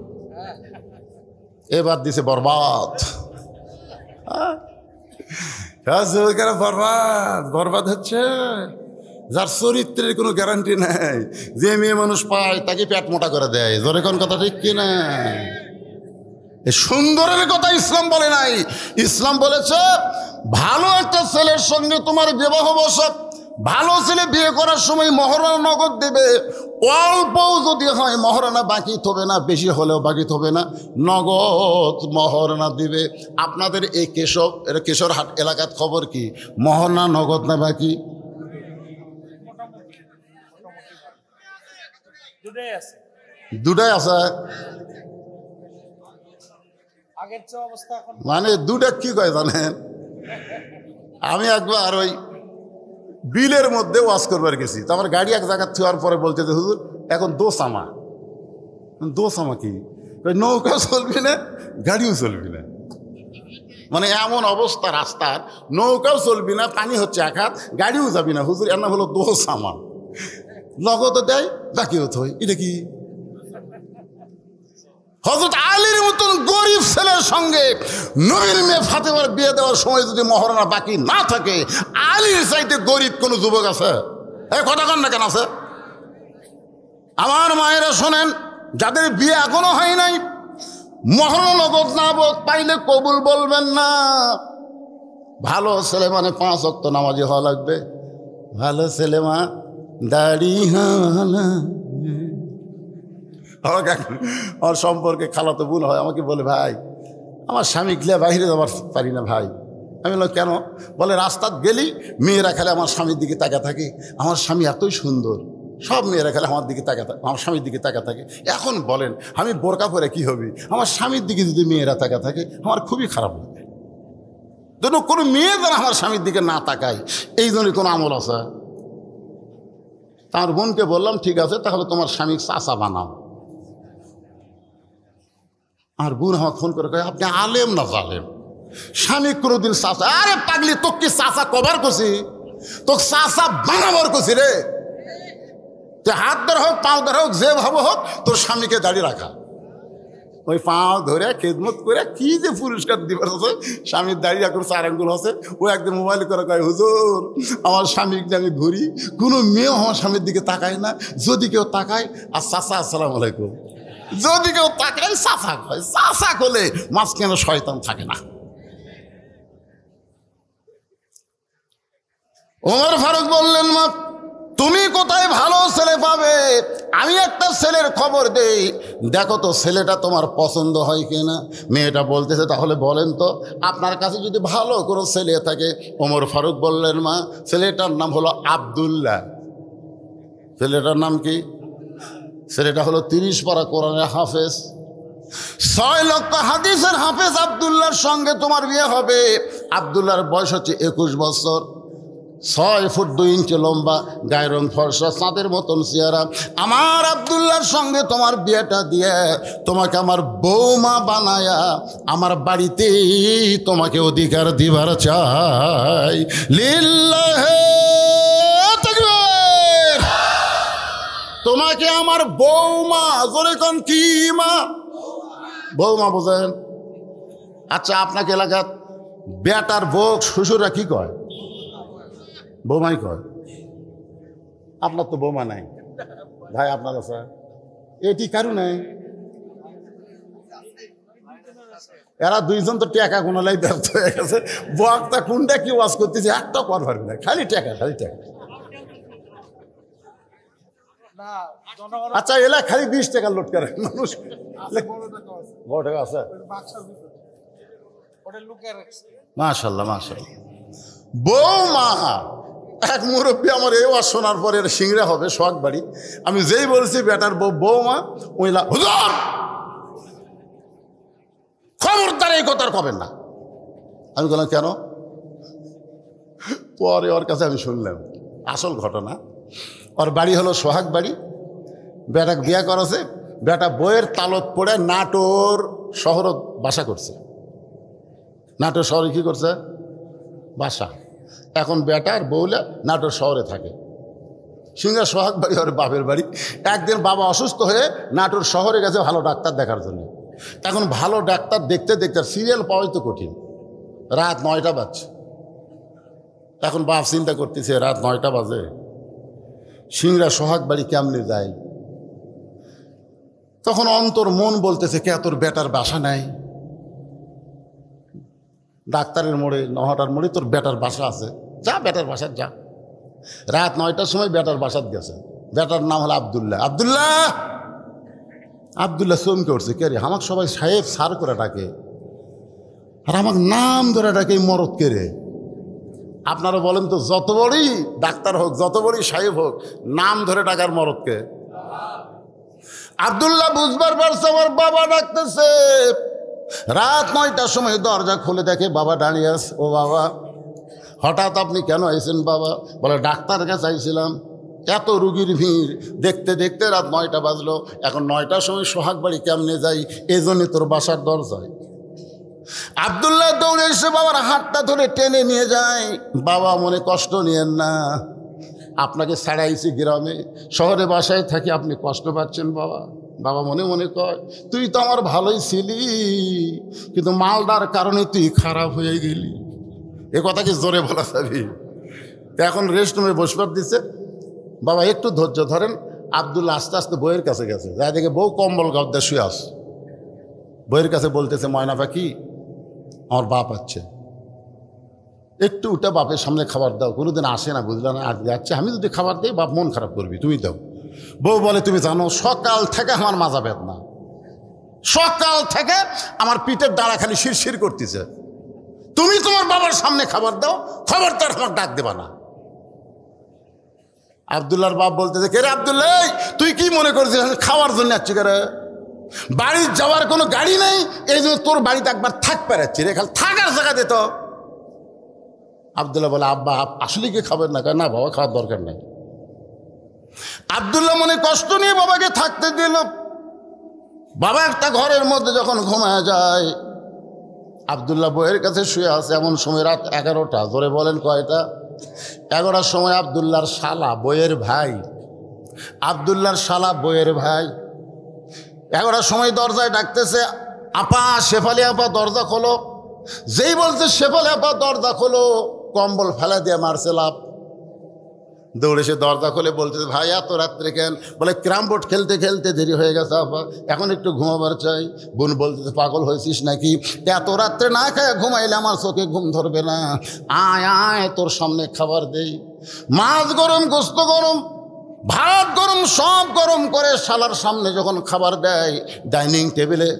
Speaker 1: এবার দিছে বরবাদ, বরবাদ বরবাদ হচ্ছে। যার চরিত্রের কোনো গ্যারান্টি নাই, যে মেয়ে মানুষ পায় তাকে পেট মোটা করে দেয়। জোরে কোন কথা ঠিক কিনা? এই সুন্দরের কথা ইসলাম বলে নাই। ইসলাম বলেছে ভালো একটা ছেলের সঙ্গে তোমার বিবাহ বসা। ভালো ছেলে বিয়ে করার সময় মহারণা নগদ দেবে, অল্পও যদি হয় মহারণা বাকি থবে না, বেশি হলেও বাকি থবে না, নগদ মহারণা দিবে। আপনাদের এই কেশরহাট এলাকার খবর কি? মহারণা নগদ না বাকি? দুটাই আছে। মানে দুটা কি কয় জানেন, আমি একবার ওই বিলের মধ্যে ওয়াজ করবার গেছি, তো আমার গাড়ি এক জায়গা থুয়ার পরে বলছে যে হুজুর এখন দোসামা। দোসামা কি? নৌকা চলবি না, গাড়িও চলবি না, মানে এমন অবস্থা রাস্তার, নৌকাও চলবি না, পানি হচ্ছে এক হাত, গাড়িও যাবি না। হুজুর এর নাম হলো দোসামা। নগদ দেয়, বাকিও থই, এটা কি? হযরত আলীর মতন গরিব ছেলের সঙ্গে নবীর মেয়ে ফাতেমার বিয়ে দেওয়ার সময় যদি মহারণা বাকি না থাকে, আলীর চাইতে গরিব কোন যুবক আছে? এই কথা কন না কেন আছে? আমার মায়েরা শোনেন, যাদের বিয়ে এখনো হয় নাই, মহারণা নগদ না পাইলে কবুল বলবেন না। ভালো ছেলে মানে 5 ওয়াক্ত নামাজি হওয়া লাগবে। ভালো ছেলে মা দাড়ি হালা। আমার সম্পর্কে খালাতো বোন হয়, আমাকে বলে ভাই আমার স্বামী গেলে বাইরে যাবার পারি না ভাই। আমি বললাম কেন? বলে রাস্তাত গেলি মেয়েরা খেলে আমার স্বামীর দিকে তাকা থাকে, আমার স্বামী এতই সুন্দর, সব মেয়েরা খেলে আমার দিকে তাকা, আমার স্বামীর দিকে তাকা থাকে। এখন বলেন আমি বোরকা পরে কি হবে? আমার স্বামীর দিকে যদি মেয়েরা তাকা থাকে আমার খুবই খারাপ লাগে। যেন কোনো মেয়ে যেন আমার স্বামীর দিকে না তাকায়, এই জন্য কোনো আমল আছে? তার বোনকে বললাম ঠিক আছে তাহলে তোমার স্বামী চাচা বানাও। আর বোন আমাকে ফোন করে কয় আপনি আলেম না জালেম? স্বামী কোনোদিন চাচা? আরে পাগলি, তোকে কি চাচা কভার করছি? তোকে চাচা বানাবার করছি রে। তুই হাত ধরে হোক, পাও ধরে হোক, যে ভাবো হোক, তোর স্বামীকে দাঁড়িয়ে রাখা, ওই পাও ধরে খেদমত করে কি যে পুরস্কার দিবার আছে। স্বামীর দাঁড়িয়ে এখন 4 আঙ্গুল আছে। ও একদিন মোবাইল করে কয় হুজুর আমার স্বামীকে আমি ঘুরি, কোনো মেয়েও আমার স্বামীর দিকে তাকায় না, যদি কেউ তাকায় আর চাচা আসসালামু আলাইকুম, যদি কেউ তাকায় চাচা কয়। চাচা করলে মাঝখানে শয়তান থাকে না। ওমর ফারুক বললেন মা তুমি কোথায় ভালো ছেলে পাবে? আমি একটা ছেলের খবর দেই, দেখো তো ছেলেটা তোমার পছন্দ হয় কিনা। মেয়েটা বলতেছে তাহলে বলেন তো আপনার কাছে যদি ভালো কোনো ছেলে থাকে। ওমর ফারুক বললেন মা ছেলেটার নাম হলো আব্দুল্লাহ। ছেলেটার নাম কি? ছেলেটা হলো 30 পারা কোরআনের হাফেজ, 6 লক্ষ হাদিসের হাফেজ। আব্দুল্লাহর সঙ্গে তোমার বিয়ে হবে। আব্দুল্লাহর বয়স হচ্ছে 21 বছর, 6 ফুট 2 ইঞ্চি লম্বা, গায়ের রং ফর্সা, চাঁদের মতন চেহারা। আমার আব্দুল্লাহর সঙ্গে তোমার বিয়েটা দিয়ে তোমাকে আমার বৌমা বানায়া আমার বাড়িতে তোমাকে অধিকার দিবার চাই। লিল্লাহে তাকবীর। তোমাকে আমার বৌমা, জোরে কোন কি মা? বৌমা বোঝেন? আচ্ছা আপনাকে এলাকার বেটার বউ শ্বশুররা কি কয়? বৌমাই কয়। আপনার তো বৌমা নাই ভাই, আপনার আছে? এটি কারণ নাই, এরা দুইজন তো টাকা কোনালাই ব্যর্থ হয়ে গেছে। বক্তা কোনটা কি ওয়াজ করতেছে একটা কর পারবে না, খালি টাকা খালি টাকা। আচ্ছা এলা খালি 20 টাকা লোড করে মানুষ। বড় টাকা আছে মাশাআল্লাহ মাশাআল্লাহ। বৌমা এক মুরব্বী আমার এই ওয়াজ শোনার পরে সিংড়া হবে সোহাগ বাড়ি। আমি যেই বলছি বেটার বৌমা, ওইলা হুজুর খবরদার এই কথা কবেন না। আমি বললাম কেন? পরে ওর কাছে আমি শুনলাম আসল ঘটনা। ওর বাড়ি হলো সোহাগ বাড়ি, বেটাকে বিয়ে করেছে। বেটা বইয়ের তালত পড়ে নাটোর শহর বাসা করছে। নাটোর শহরে কি করছে? বাসা। এখন বেটার বউলে নাটোর শহরে থাকে। সিংহা সোহাগ বাড়ি ওর বাপের বাড়ি। একদিন বাবা অসুস্থ হয়ে নাটোর শহরে গেছে ভালো ডাক্তার দেখার জন্য। এখন ভালো ডাক্তার দেখতে দেখতে সিরিয়াল পাওয়াই তো কঠিন। রাত 9টা বাজছে। এখন বাপ চিন্তা করতেছে রাত 9টা বাজে, সিংহা সোহাগ বাড়ি কেমনে যায়? তখন অন্তর মন বলতেছে কে তোর বেটার বাসা নাই? ডাক্তারের মোড়ে, নহটার মোড়ে তোর বেটার বাসা আছে, যা বেটার বাসার যা। রাত 9টার সময় বেটার বাসাত গেছে। বেটার নাম হলো আব্দুল্লাহ। আব্দুল্লাহ আব্দুল্লাহ চমকে উঠছে, কে রে? আমাকে সবাই সাহেব সার করে ডাকে, আর আমাকে নাম ধরে ডাকে মরদ কে রে? আপনারা বলেন তো, যত বড়ই ডাক্তার হোক, যত বড়ই সাহেব হোক, নাম ধরে ডাকার মরদকে? আব্দুল্লাহ বুঝবার পারছে আমার বাবা ডাকতেছে। রাত 9টার সময় দরজা খুলে দেখে বাবা দাঁড়িয়ে আছে। ও বাবা, হঠাৎ আপনি কেন আইছেন বাবা? বলে ডাক্তার কাছে আইছিলাম, এত রুগীর ভিড় দেখতে দেখতে রাত 9টা বাজলো। এখন 9টার সময় সোহাগ বাড়ি কেমনে যাই, এই জন্যে তোর বাসার দরজায়। আব্দুল্লাহ দৌড়ে এসে বাবার হাতটা ধরে টেনে নিয়ে যায়। বাবা, মনে কষ্ট নিয়েন না, আপনাকে ছাড়াইছি গ্রামে, শহরে বাসায় থাকি, আপনি কষ্ট পাচ্ছেন বাবা। বাবা মনে মনে কয়, তুই তো আমার ভালোই ছিলি, কিন্তু মালদার কারণে তুই খারাপ হয়ে গেলি। এ কথা কি জোরে বলা যাবি? এখন রেস্ট রুমে বসবার দিচ্ছে। বাবা একটু ধৈর্য ধরেন। আব্দুল্লাহ আস্তে আস্তে বইয়ের কাছে গেছে, যাই দেখে বউ কম্বল গাদ্দা শুয়ে আস। বইয়ের কাছে বলতেছে, ময়না পাখি, আমার বাপ আছে, একটু উঠে বাপের সামনে খাবার দাও। কোনোদিন আসে না, বুঝলে না, আজ যাচ্ছে। আমি যদি খাবার দিই বাপ মন খারাপ করবি, তুমি দাও। বউ বলে, তুমি জানো সকাল থেকে আমার মাজা বেদনা, সকাল থেকে আমার পিঠের দাঁড়া খালি শিরশির করতেছে, তুমি তোমার বাবার সামনে খাবার দাও, খবরদার আমার ডাক দেবা না। আব্দুল্লাহর বাপ বলতেছে, কে রে আব্দুল্লাহ, তুই কি মনে করছিস খাওয়ার জন্য আসছি? কে রে, বাড়ির যাওয়ার কোনো গাড়ি নেই, এই জন্য তোর বাড়িতে একবার থাক পেরাচ্ছি রে, খালি থাকার জায়গা দিত। আব্দুল্লাহ বলে, আব্বা আসলে কি খাবেন না? না বাবা, খাওয়ার দরকার নেই। আব্দুল্লাহ মনে কষ্ট নিয়ে বাবাকে থাকতে দিল। বাবা একটা ঘরের মধ্যে যখন ঘুমায় যায়, আব্দুল্লাহ বইয়ের কাছে শুয়ে আছে। এমন সময় রাত 11টা। ধরে বলেন কয়টা? 11টার সময় আব্দুল্লাহর শালা বইয়ের ভাই, আব্দুল্লাহর শালা বইয়ের ভাই 11টার সময় দরজায় ডাকতেছে, আপা, শেফালি আপা দরজা খোলো। যেই বলছে শেফালি আপা দরজা খোলো, কম্বল ফেলা দিয়ে মারছে লাভ। দৌড়ে সে দরজা খুলে বলতেছে, ভাই এত রাত্রে কেন? বলে ক্যারাম বোর্ড খেলতে খেলতে দেরি হয়ে গেছে আপা, এখন একটু ঘুমাবার চাই। বোন বলতেছে, পাগল হয়েছিস নাকি? এত রাত্রে না খায় ঘুমাইলে আমার চোখে ঘুম ধরবে না। আয় আয়, তোর সামনে খাবার দেই। মাছ গরম, গোস্ত গরম, ভাত গরম, সব গরম করে শালার সামনে যখন খাবার দেয় ডাইনিং টেবিলে,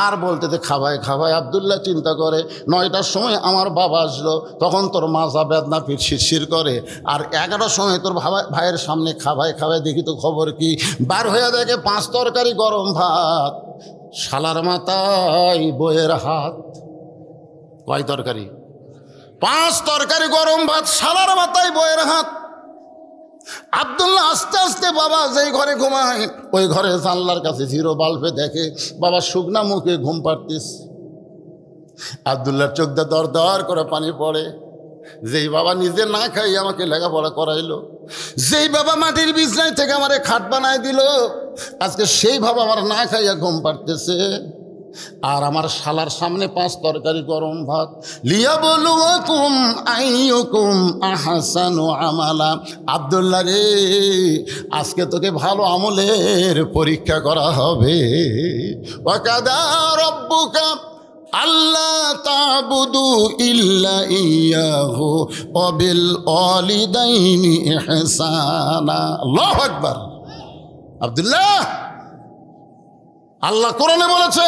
Speaker 1: আর বলতেছে খাবাই খাবাই। আব্দুল্লাহ চিন্তা করে, 9টার সময় আমার বাবা আসলো, তখন তোর মাজা বেদনা, পিঠ শিরশির করে, আর 11টার সময় তোর ভাইয়ের সামনে খাবাই খাবাই। দেখি তো খবর কি? বার হয়ে দেখে 5 তরকারি গরম ভাত, শালার মাথায় বইয়ের হাত। কয় তরকারি? 5 তরকারি গরম ভাত, শালার মাথায় বইয়ের হাত। আব্দুল্লাহ আস্তে আস্তে বাবা যেই ঘরে ঘুমায় ওই ঘরে জানলার কাছে জিরো বাল্বে দেখে বাবা শুকনা মুখে ঘুম পাড়তিস। আব্দুল্লাহর চোখ দিয়ে দর দর করে পানি পড়ে। যেই বাবা নিজে না খাই আমাকে লেখাপড়া করাইলো, যেই বাবা মাটির বিছনায় থেকে আমারে খাট বানায় দিল, আজকে সেই বাবা আমার না খাইয়া ঘুম পাড়তেছে, আর আমার শালার সামনে 5 তরকারি গরম ভাত। লিয়াবলুয়াকুম আইয়ুকুম আহসানু আমালা। আব্দুল্লাহ রে, আজকে তোকে ভালো আমলের পরীক্ষা করা হবে। ওয়াকাদা রাব্বুকা আল্লাহ তা'বুদু ইল্লা ইয়াহু ওয়া বিল ওয়ালিদাইনি ইহসানা। আল্লাহু আকবার। আব্দুল্লাহ, আল্লাহ কোরআনে বলেছে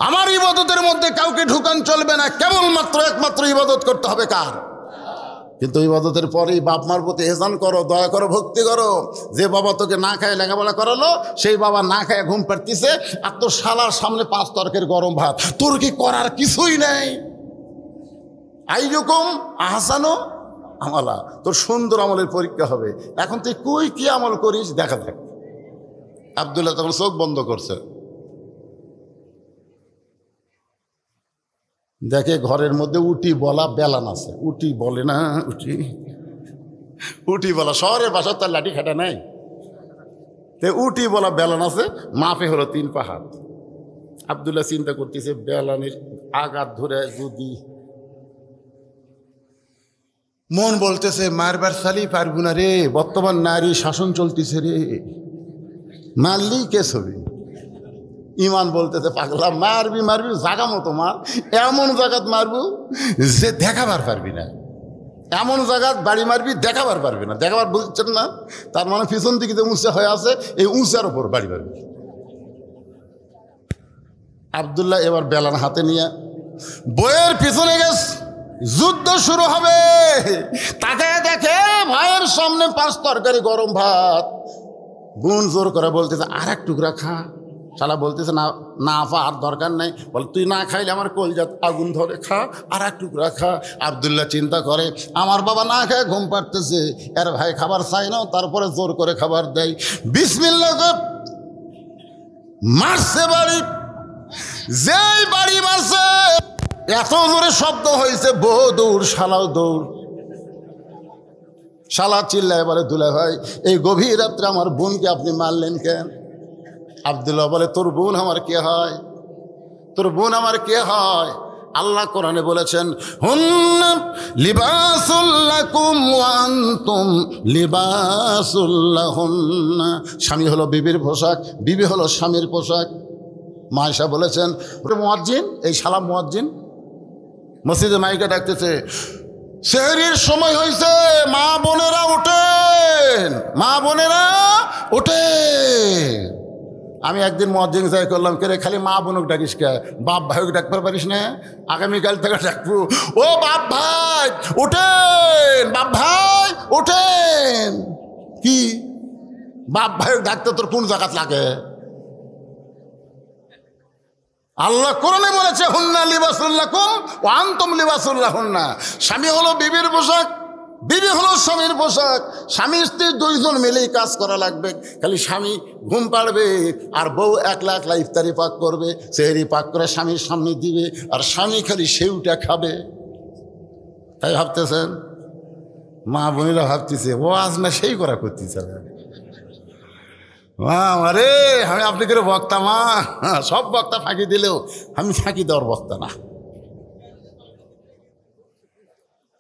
Speaker 1: আমার ইবাদতের মধ্যে কাউকে ঢুকান চলবে না, কেবলমাত্র একমাত্র ইবাদত করতে হবে কার? কিন্তু ইবাদতের পরেই বাপ মার প্রতি এহসান করো, দয়া করো, ভক্তি করো। যে বাবা তোকে না খায় লেখাপড়া করালো, সেই বাবা না খায় ঘুম পাড়তিছে, আর তোর শালার সামনে 5 তরকারি গরম ভাত, তোর কি করার কিছুই নেই? আইয়ুকুম আহসানু আমালা, তোর সুন্দর আমলের পরীক্ষা হবে। এখন তুই কই কি আমল করিস দেখা থাক। আব্দুল্লাহ তখন চোখ বন্ধ করছে, দেখে ঘরের মধ্যে উটি বলা বেলান আছে। উটি বলে না, উটি বলা, শহরের বাসার তার লাঠি খাটা নাই, উটি বলা বেলান আছে, মাপে হলো 3 পা হাত। আব্দুল্লাহ চিন্তা করতেছে, বেলানের আঘাত ধরে যদি, মন বলতেছে মারবার সালি পারবো না রে, বর্তমান নারী শাসন চলতেছে রে, মারলি কে ছবি। ইমান বলতেছে পাগলা, মারবি মারবি জাগা মতো মার, এমন জায়গাত মারবো যে দেখাবার পারবি না, এমন জায়গাত বাড়ি মারবি দেখাবার পারবি না। দেখাবার বুঝছেন না? তার মানে পিছন দিকে যে উঁচা হয়ে আছে, এই উঁচার ওপর বাড়ি মারবি। আব্দুল্লাহ এবার বেলান হাতে নিয়ে বইয়ের পিছনে গেছে, যুদ্ধ শুরু হবে। তাকে দেখে ভাইয়ের সামনে 5 তরকারি গরম ভাত। বোন জোর করে বলতেছে আর এক টুকরা খা, শালা বলতেছে না না আফা আর দরকার নেই, বলে তুই না খাইলে আমার কলজাত আগুন ধরে, খা আর এক টুকরা খা। আবদুল্লাহ চিন্তা করে আমার বাবা না খায় ঘুম পাড়তেছে, এর ভাই খাবার চাই না, তারপরে জোর করে খাবার দেয়। বিসমিল্লাহ মারছে বাড়ি, যেই বাড়ি মারছে এত জোরে শব্দ হয়েছে, বউ দৌড় শালাও দৌড়। শালা চিল্লায় বলে দুলা ভাই এই গভীর রাত্রে আমার বোনকে আপনি মারলেন কেন? আব্দুল্লাহ বলে তোর বোন আমার কে হয়, তোর বোন আমার কে হয়? আল্লাহ কোরআনে বলেছেন হুন্না লিবাসুল লাকুম ওয়া আনতুম লিবাসুল লাহুন্না। স্বামী হলো বিবির পোশাক, বিবি হলো স্বামীর পোশাক। মা আয়েশা বলেছেন মুয়াজ্জিন, এই শালা মুয়াজ্জিন মসজিদে মাইকে ডাকতেছে সেহরির সময় হয়েছে, মা বোনেরা ওঠেন, মা বোনেরা ওঠেন। আমি একদিন মুয়াজ্জিন যাই করলাম, কে রে খালি মা বোনক ডাকিস কে, বাপ ভাইক ডাকতে পারিস না? আগামীকাল থেকে ডাকবো, ও বাপ ভাই ওঠেন, বাপ ভাই ওঠেন। কি বাপ ভাইক ডাকতে তোর কোন জায়গাত লাগে? আল্লাহ কোরআনে বলেছে হুন্না লিবাসুল লাকুম ওয়া আনতুম লিবাসুল লাহুন্না। স্বামী হলো বিবির পোশাক, বিবি হলো স্বামীর পোশাক। স্বামী স্ত্রী দুইজন মিলেই কাজ করা লাগবে। খালি স্বামী ঘুম পাড়বে আর বউ একলা একলা ইফতারি পাক করবে, সেহরি পাক করে স্বামীর সামনে দিবে, আর স্বামী খালি সেউটা খাবে। তাই ভাবতেছেন মা বোনেরা ভাবতেছে ও আজ না সেই করা করতেছে। আরে আমি আপনি করে বক্তা মা, সব বক্তা ফাঁকি দিলেও আমি ফাঁকি দেওয়ার বক্তা না।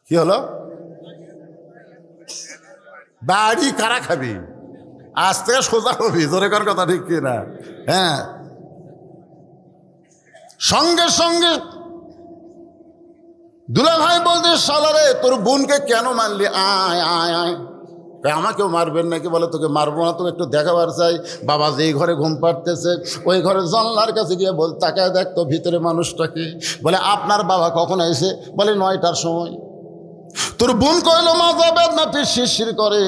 Speaker 1: কি হলো? বাড়ি কারা খাবি? আজ থেকে সোজা হবি, জোরে কর কথা ঠিক কিনা? হ্যাঁ, সঙ্গে সঙ্গে দুলা ভাই বলতে শালারে তোর বোনকে কেন মারলি? আয় আয় আয়। আমাকেও মারবেন নাকি? বলে তোকে মারবো না, তোকে একটু দেখাবার চাই। বাবা যেই ঘরে ঘুম পাড়তেছে ওই ঘরে জানলার কাছে গিয়ে বল তাকায় দেখ তো ভিতরে মানুষটাকে। বলে আপনার বাবা কখন এসে? বলে 9টার সময়। তোর বোন কইল মা যাবে না, তুই শিরশির করে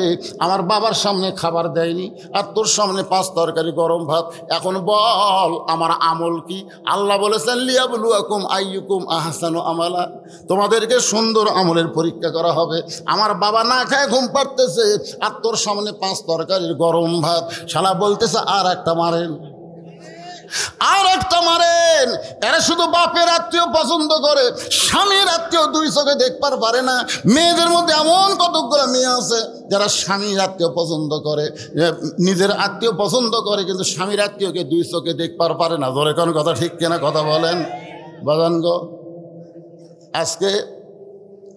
Speaker 1: আমার বাবার সামনে খাবার দেয়নি, আর তোর সামনে 5 তরকারি গরম ভাত। এখন বল আমার আমল কি? আল্লাহ বলেছেন লিয়াবলুয়াকুম আইয়ুকুম আহসানু আমালা, তোমাদেরকে সুন্দর আমলের পরীক্ষা করা হবে। আমার বাবা না খায় ঘুম পাড়তেছে আর তোর সামনে 5 তরকারির গরম ভাত। শালা বলতেছে আর একটা মারেন, আর একটা মারেন। এরা শুধু বাপের আত্মীয় পছন্দ করে, স্বামীর আত্মীয় 2 চোখে দেখবার পারে না। মেয়েদের মধ্যে এমন কতগুলো মেয়ে আছে যারা স্বামীর আত্মীয় পছন্দ করে, নিজের আত্মীয় পছন্দ করে, কিন্তু স্বামীর আত্মীয়কে 2 চোখে দেখবার পারে না। ধরে কোন কথা ঠিক কিনা কথা বলেন বাজান গো? আজকে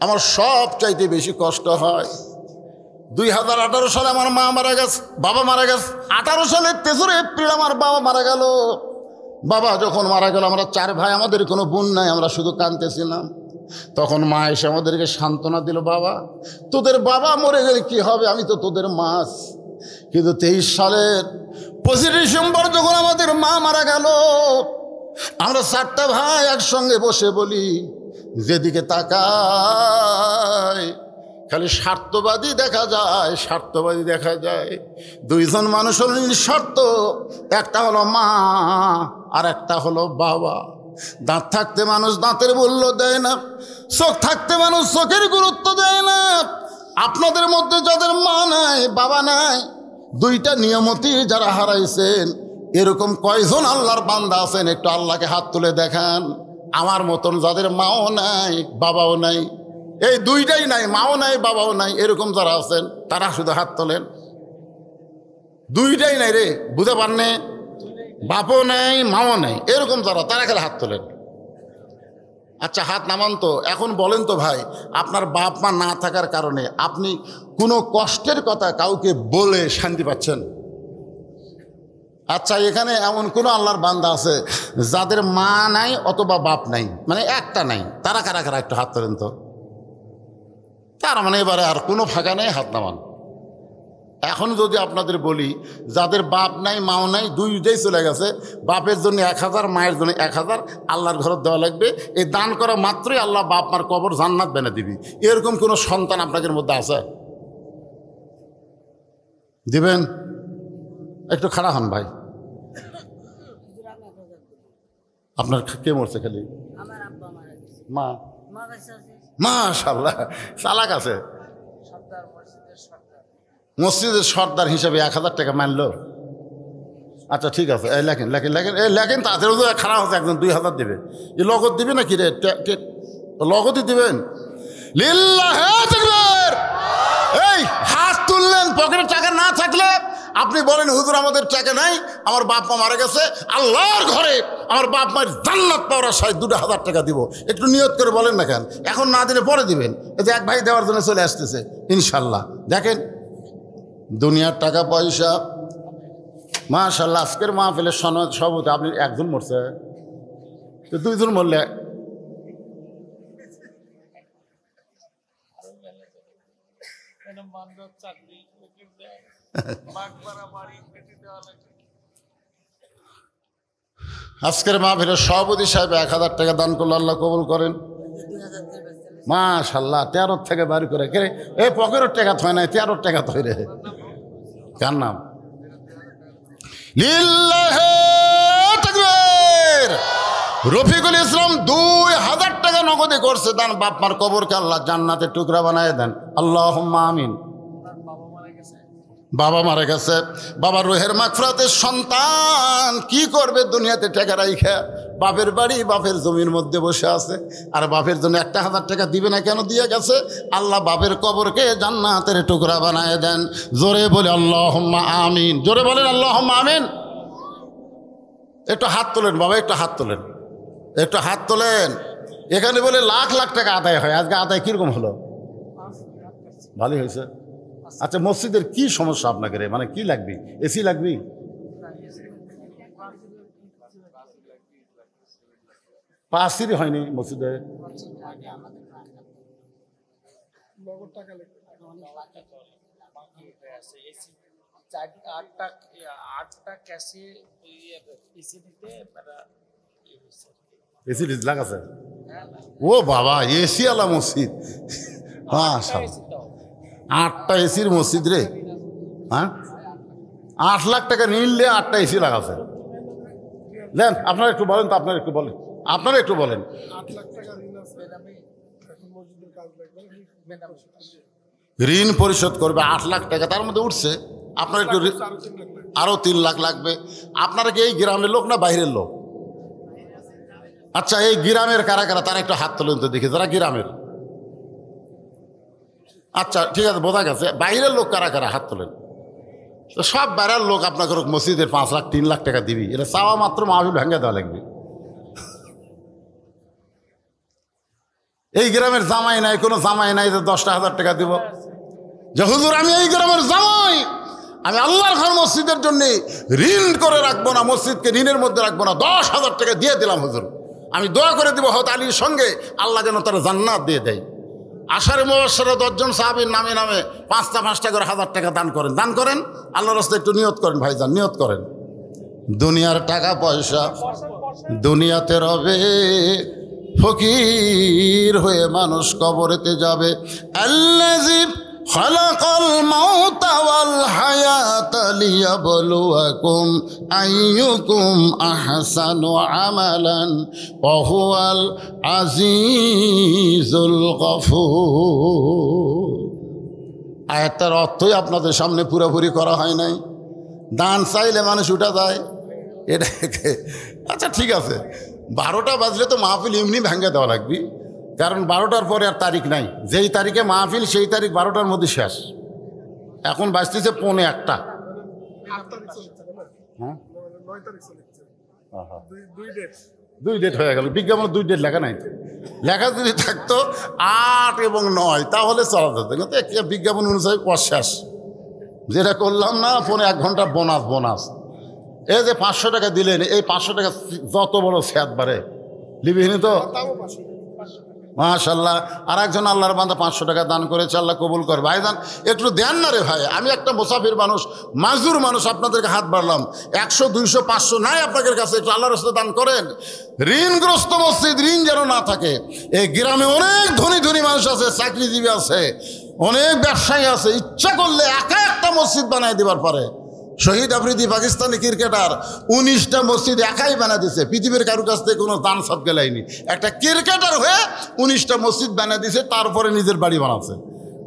Speaker 1: আমার সব চাইতে বেশি কষ্ট হয় 2018 সালে আমার মা মারা গেছে, বাবা মারা গেছে। 18 সালের 3 এপ্রিল আমার বাবা মারা গেল। বাবা যখন মারা গেল আমরা 4 ভাই, আমাদের কোনো বোন নাই, আমরা শুধু কাঁদতেছিলাম। তখন মা এসে আমাদেরকে সান্ত্বনা দিল, বাবা তোদের বাবা মরে গেলে কি হবে, আমি তো তোদের মাছ। কিন্তু 23 সালের 25 ডিসেম্বর যখন আমাদের মা মারা গেল, আমরা 4টা ভাই একসঙ্গে বসে বলি, যেদিকে তাকায় খালি স্বার্থবাদী দেখা যায়, স্বার্থবাদী দেখা যায়। 2 জন মানুষ হল নিঃস্বার্থ, একটা হলো মা আর একটা হলো বাবা। দাঁত থাকতে মানুষ দাঁতের মূল্য দেয় না, চোখ থাকতে মানুষ চোখের গুরুত্ব দেয় না। আপনাদের মধ্যে যাদের মা নাই বাবা নাই, 2টা নিয়ামতই যারা হারাইছেন, এরকম কয়জন আল্লাহর বান্দা আছেন? একটু আল্লাহকে হাত তুলে দেখান। আমার মতন যাদের মাও নাই বাবাও নাই, এই 2টাই নাই, মাও নাই বাবাও নাই, এরকম যারা আছেন তারা শুধু হাত তোলেন। 2টাই নাই রে, বুঝতে পারনে? বাপও নাই মাও নাই, এরকম যারা, তারা খেলে হাত তোলেন। আচ্ছা হাত নামান তো। এখন বলেন তো ভাই, আপনার বাপ মা না থাকার কারণে আপনি কোনো কষ্টের কথা কাউকে বলে শান্তি পাচ্ছেন? আচ্ছা এখানে এমন কোনো আল্লাহর বান্দা আছে যাদের মা নাই অথবা বাপ নাই, মানে একটা নাই? তারা কারা কারা একটু হাত তোলেন তো। তার মানে এবারে আর কোনো ফাঁকা নেই, হাত নামান। এখন যদি আপনাদের বলি যাদের বাপ নাই মাও নাই, 2টাই চলে গেছে, বাপের জন্য 1000, মায়ের জন্য 1000 আল্লাহর ঘরে দেওয়া লাগবে। এই দান করা মাত্রই আল্লাহ বাপ মার কবর জান্নাত বেনে দিবি। এরকম কোনো সন্তান আপনাদের মধ্যে আছে? দিবেন? একটু খাড়া হন ভাই। আপনার কে মরছে খালি?
Speaker 2: আমার আব্বা মারা গেছে।
Speaker 1: মা?
Speaker 2: মা বেঁচে আছে।
Speaker 1: মাশাআল্লাহ, চালাক আছে।
Speaker 2: সর্দার, মসজিদের সর্দার।
Speaker 1: মসজিদের সর্দার হিসাবে 1000 টাকা মানলো। আচ্ছা ঠিক আছে, এই লেখেন লেখেন লেখেন, এই লেখেন তাড়াতাড়ি। খারাপ হচ্ছে, একজন 2000 দেবে। এই লগত দিবে নাকি রে? লগতই দিবেন। লিল্লাহে তাকবীর। এই হাত তুললেন, পকেটে টাকা না থাকলে আপনি বলেন হুজুর আমাদের টাকা নাই, আমার বাপ মা মারা গেছে, আল্লাহর ঘরে আমার বাপ মায়ের জান্নাত পাওয়ার আশায় 2000 টাকা দিব। একটু নিয়ত করে বলেন না কেন? এখন না দিলে পরে দিবেন। এই যে এক ভাই দেওয়ার জন্য চলে আসতেছে ইনশাল্লাহ। দেখেন দুনিয়ার টাকা পয়সা, মাশাআল্লাহ। আজকের মাহফিলের সভাপতি আপনি একজন মরছে, তো 2 জন মরলে আজকের মাহফিলের সভাপতি সাহেব 1000 টাকা দান করলো, আল্লাহ কবুল করেন।
Speaker 2: 2000 দিয়ে বেঁচে।
Speaker 1: মাশাআল্লাহ, 13 থেকে বাড়ি করে কে এই পকেটের টাকা থয় নাই, 13 টাকা থয় রে। কার নাম? লিল্লাহে তাকবীর। রফিকুল ইসলাম 2000 টাকা নগদে করছে দান। বাপ মার কবরকে আল্লাহ জান্নাতের টুকরা বানায় দেন, আল্লাহুম্মা আমিন। বাবা মারা গেছে, বাবার রুহের মাগফিরাতের সন্তান কি করবে দুনিয়াতে টাকা রাইখা? বাপের বাড়ি বাপের জমির মধ্যে বসে আছে, আর বাপের জন্য 1000 টাকা দিবে না কেন? দিয়ে গেছে। আল্লাহ বাপের কবরকে জান্নাতের টুকরা বানায় দেন। জোরে বলে আল্লাহুম্মা আমিন। জোরে বলেন আল্লাহুম্মা আমিন। একটু হাত তোলেন বাবা, একটু হাত তোলেন, একটু হাত তোলেন। এখানে বলে লাখ লাখ টাকা আদায় হয়, আজকে আদায় কিরকম হলো? ভালোই হয়েছে। আচ্ছা মসজিদের কি সমস্যা আপনাকে রে? মানে কি লাগবে? এসি লাগবে? পাঁচিরই হয়নি মসজিদে? এসি লাগাছে? ও বাবা, এসি আলা মসজিদ। হ্যাঁ, 8টা এসির মসজিদ রে। হ্যাঁ, 8 লাখ টাকা নিলে 8টা এসি লাগাছে। দেন আপনারা একটু বলেন তো, আপনারা একটু বলেন, আপনারা একটু বলেন।
Speaker 3: 8 লাখ টাকা ঋণ আছে, এখন মসজিদের কাজ লাগবে,
Speaker 1: ঋণ পরিশোধ করবে 8 লাখ টাকা, তার মধ্যে উঠছে আপনার একটু আরও 3 লাখ লাগবে। আপনারা কি এই গ্রামের লোক না বাইরের লোক? আচ্ছা এই গ্রামের কারা কারা, তারা একটু হাত তোলেন তো দেখি, যারা গ্রামের। আচ্ছা ঠিক আছে, বোঝা গেছে। বাইরের লোক কারা কারা, হাত তোলেন। তো সব বাইরের লোক আপনাকে মসজিদের 5 লাখ 3 লাখ টাকা দিবি, এটা চাওয়া মাত্র মাহফিল ভেঙে দেওয়া লাগবে। এই গ্রামের জামাই নাই, কোনো জামাই নাই যে 10,000 টাকা দিব যে হুজুর আমি এই গ্রামের জামাই, আমি আল্লাহর ঘর মসজিদের জন্য ঋণ করে রাখবো না, মসজিদকে ঋণের মধ্যে রাখবো না, 10,000 টাকা দিয়ে দিলাম হুজুর, আমি দোয়া করে দিব হয়তো আলীর সঙ্গে আল্লাহ যেন তারা জান্নাত দিয়ে দেয়। আশারে মুবাশশারা 10 জন সাহাবীর নামে নামে 5টা করে 1000 টাকা দান করেন, দান করেন। আল্লাহর রাস্তায় একটু নিয়ত করেন ভাইজান, নিয়ত করেন। দুনিয়ার টাকা পয়সা দুনিয়াতে রবে, ফকির হয়ে মানুষ কবরেতে যাবে। আল্লাযী খালাকাল মাউতা ওয়াল হায়াতা লিয়াবলুয়াকুম আইয়ুকুম আহসানু আমালান ওয়া হুয়াল আজিজুল গফুর। আয়াতটার অর্থই আপনাদের সামনে পুরোপুরি করা হয় নাই। দান চাইলে মানুষ উঠা যায় এটা। আচ্ছা ঠিক আছে, 12টা বাজলে তো মাহফিল এমনি ভেঙে দেওয়া লাগবে, কারণ 12টার পরে আর তারিখ নাই। যেই তারিখে মাহফিল সেই তারিখ 12টার মধ্যে শেষ। এখন বাজতেছে 1:45। হ্যাঁ
Speaker 3: 9 তারিখ চলেছে,
Speaker 1: 2 ডেট হয়ে গেল। বিজ্ঞাপন 2 ডেট লেখা নাই তো, লেখা যদি থাকতো 8 এবং 9 তাহলে চলা যেত, কিন্তু বিজ্ঞাপন অনুযায়ী পর শেষ। যেটা করলাম না, ফোনে 1 ঘন্টা বোনাস। এই যে 500 টাকা দিলেন, এই 500 টাকা যত বড় স্যাদ বাড়ে লিবিহীন তো মাশাআল্লাহ। আর একজন আল্লাহর বান্দা 500 টাকা দান করেছে, আল্লাহ কবুল করে। ভাই দান একটু দেন না রে ভাই, আমি একটা মুসাফির মানুষ, মাজুর মানুষ, আপনাদেরকে হাত বাড়লাম। 100 200 500 নাই আপনাদের কাছে, একটু আল্লাহর রাস্তায় দান করেন। ঋণগ্রস্ত মসজিদ, ঋণ যেন না থাকে। এই গ্রামে অনেক ধনী ধনী মানুষ আছে, চাকরিজীবী আছে, অনেক ব্যবসায়ী আছে, ইচ্ছা করলে একা একটা মসজিদ বানায় দেবার পারে, শহীদ আফ্রিদি পাকিস্তানি ক্রিকেটার 19টা মসজিদ একাই বানা দিছে, পৃথিবীর কারো কাছ থেকে কোনো দান সদকা লাইনি। একটা ক্রিকেটার হয়ে 19টা মসজিদ বানা দিছে, তারপরে নিজের বাড়ি বানাচ্ছে।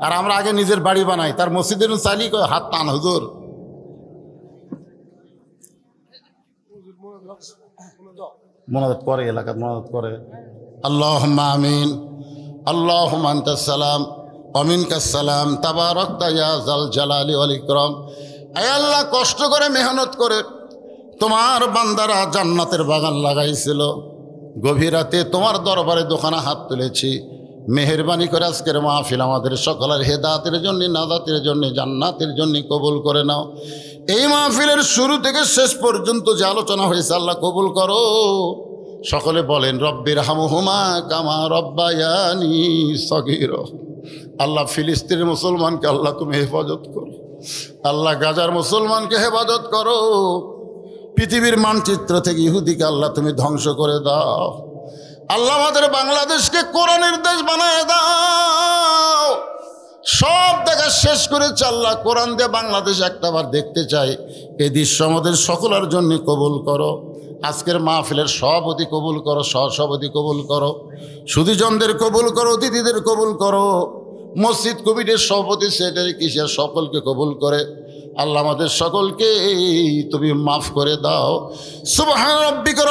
Speaker 1: আর আমরা আগে নিজের বাড়ি বানাই, তার মসজিদের চাইলি হাত টান হুজুর। মোনাজাত করে, এলাকার মোনাজাত করে। আল্লাহুম্মা আমিন, আল্লাহুম্মা আনতাস সালাম ওয়া মিনকাস সালাম তাবারাকতা ইয়া যাল জালালি ওয়াল ইকরাম। আয় আল্লাহ, কষ্ট করে মেহনত করে তোমার বান্দারা জান্নাতের বাগান লাগাইছিল, গভীর রাতে তোমার দরবারে দোকানে হাত তুলেছি। মেহেরবানি করে আজকের মাহফিল আমাদের সকলের হেদায়েতের জন্য, নাজাতের জন্য, জান্নাতের জন্য কবুল করে নাও। এই মাহফিলের শুরু থেকে শেষ পর্যন্ত যে আলোচনা হয়েছে আল্লাহ কবুল করো। সকলে বলেন রব্বির হামহুমা কামা রব্বায়ানি সগীরা। আল্লাহ ফিলিস্তিনের মুসলমানকে আল্লাহ তুমি হেফাজত করো, আল্লাহ গাজার মুসলমানকে হেফাজত করো, পৃথিবীর মানচিত্র থেকে ইহুদিকে আল্লাহ তুমি ধ্বংস করে দাও। আল্লাহ আমাদের বাংলাদেশকে কোরআনের দেশ বানায় দাও। সব দেখা শেষ করেছে আল্লাহ, কোরআন দিয়ে বাংলাদেশ একটাবার দেখতে চাই। এই দৃশ্য আমাদের সকলের জন্য কবুল করো। আজকের মাহফিলের সভাপতি কবুল করো, সহসভাপতি কবুল করো, সুধীজনদের কবুল করো, অতিথিদের কবুল করো, মসজিদ কমিটির সভাপতি, সেক্রেটারি, কিসের সকলকে কবুল করে আল্লাহ আমাদের সকলকে তুমি মাফ করে দাও। সুবহান রাব্বিকা।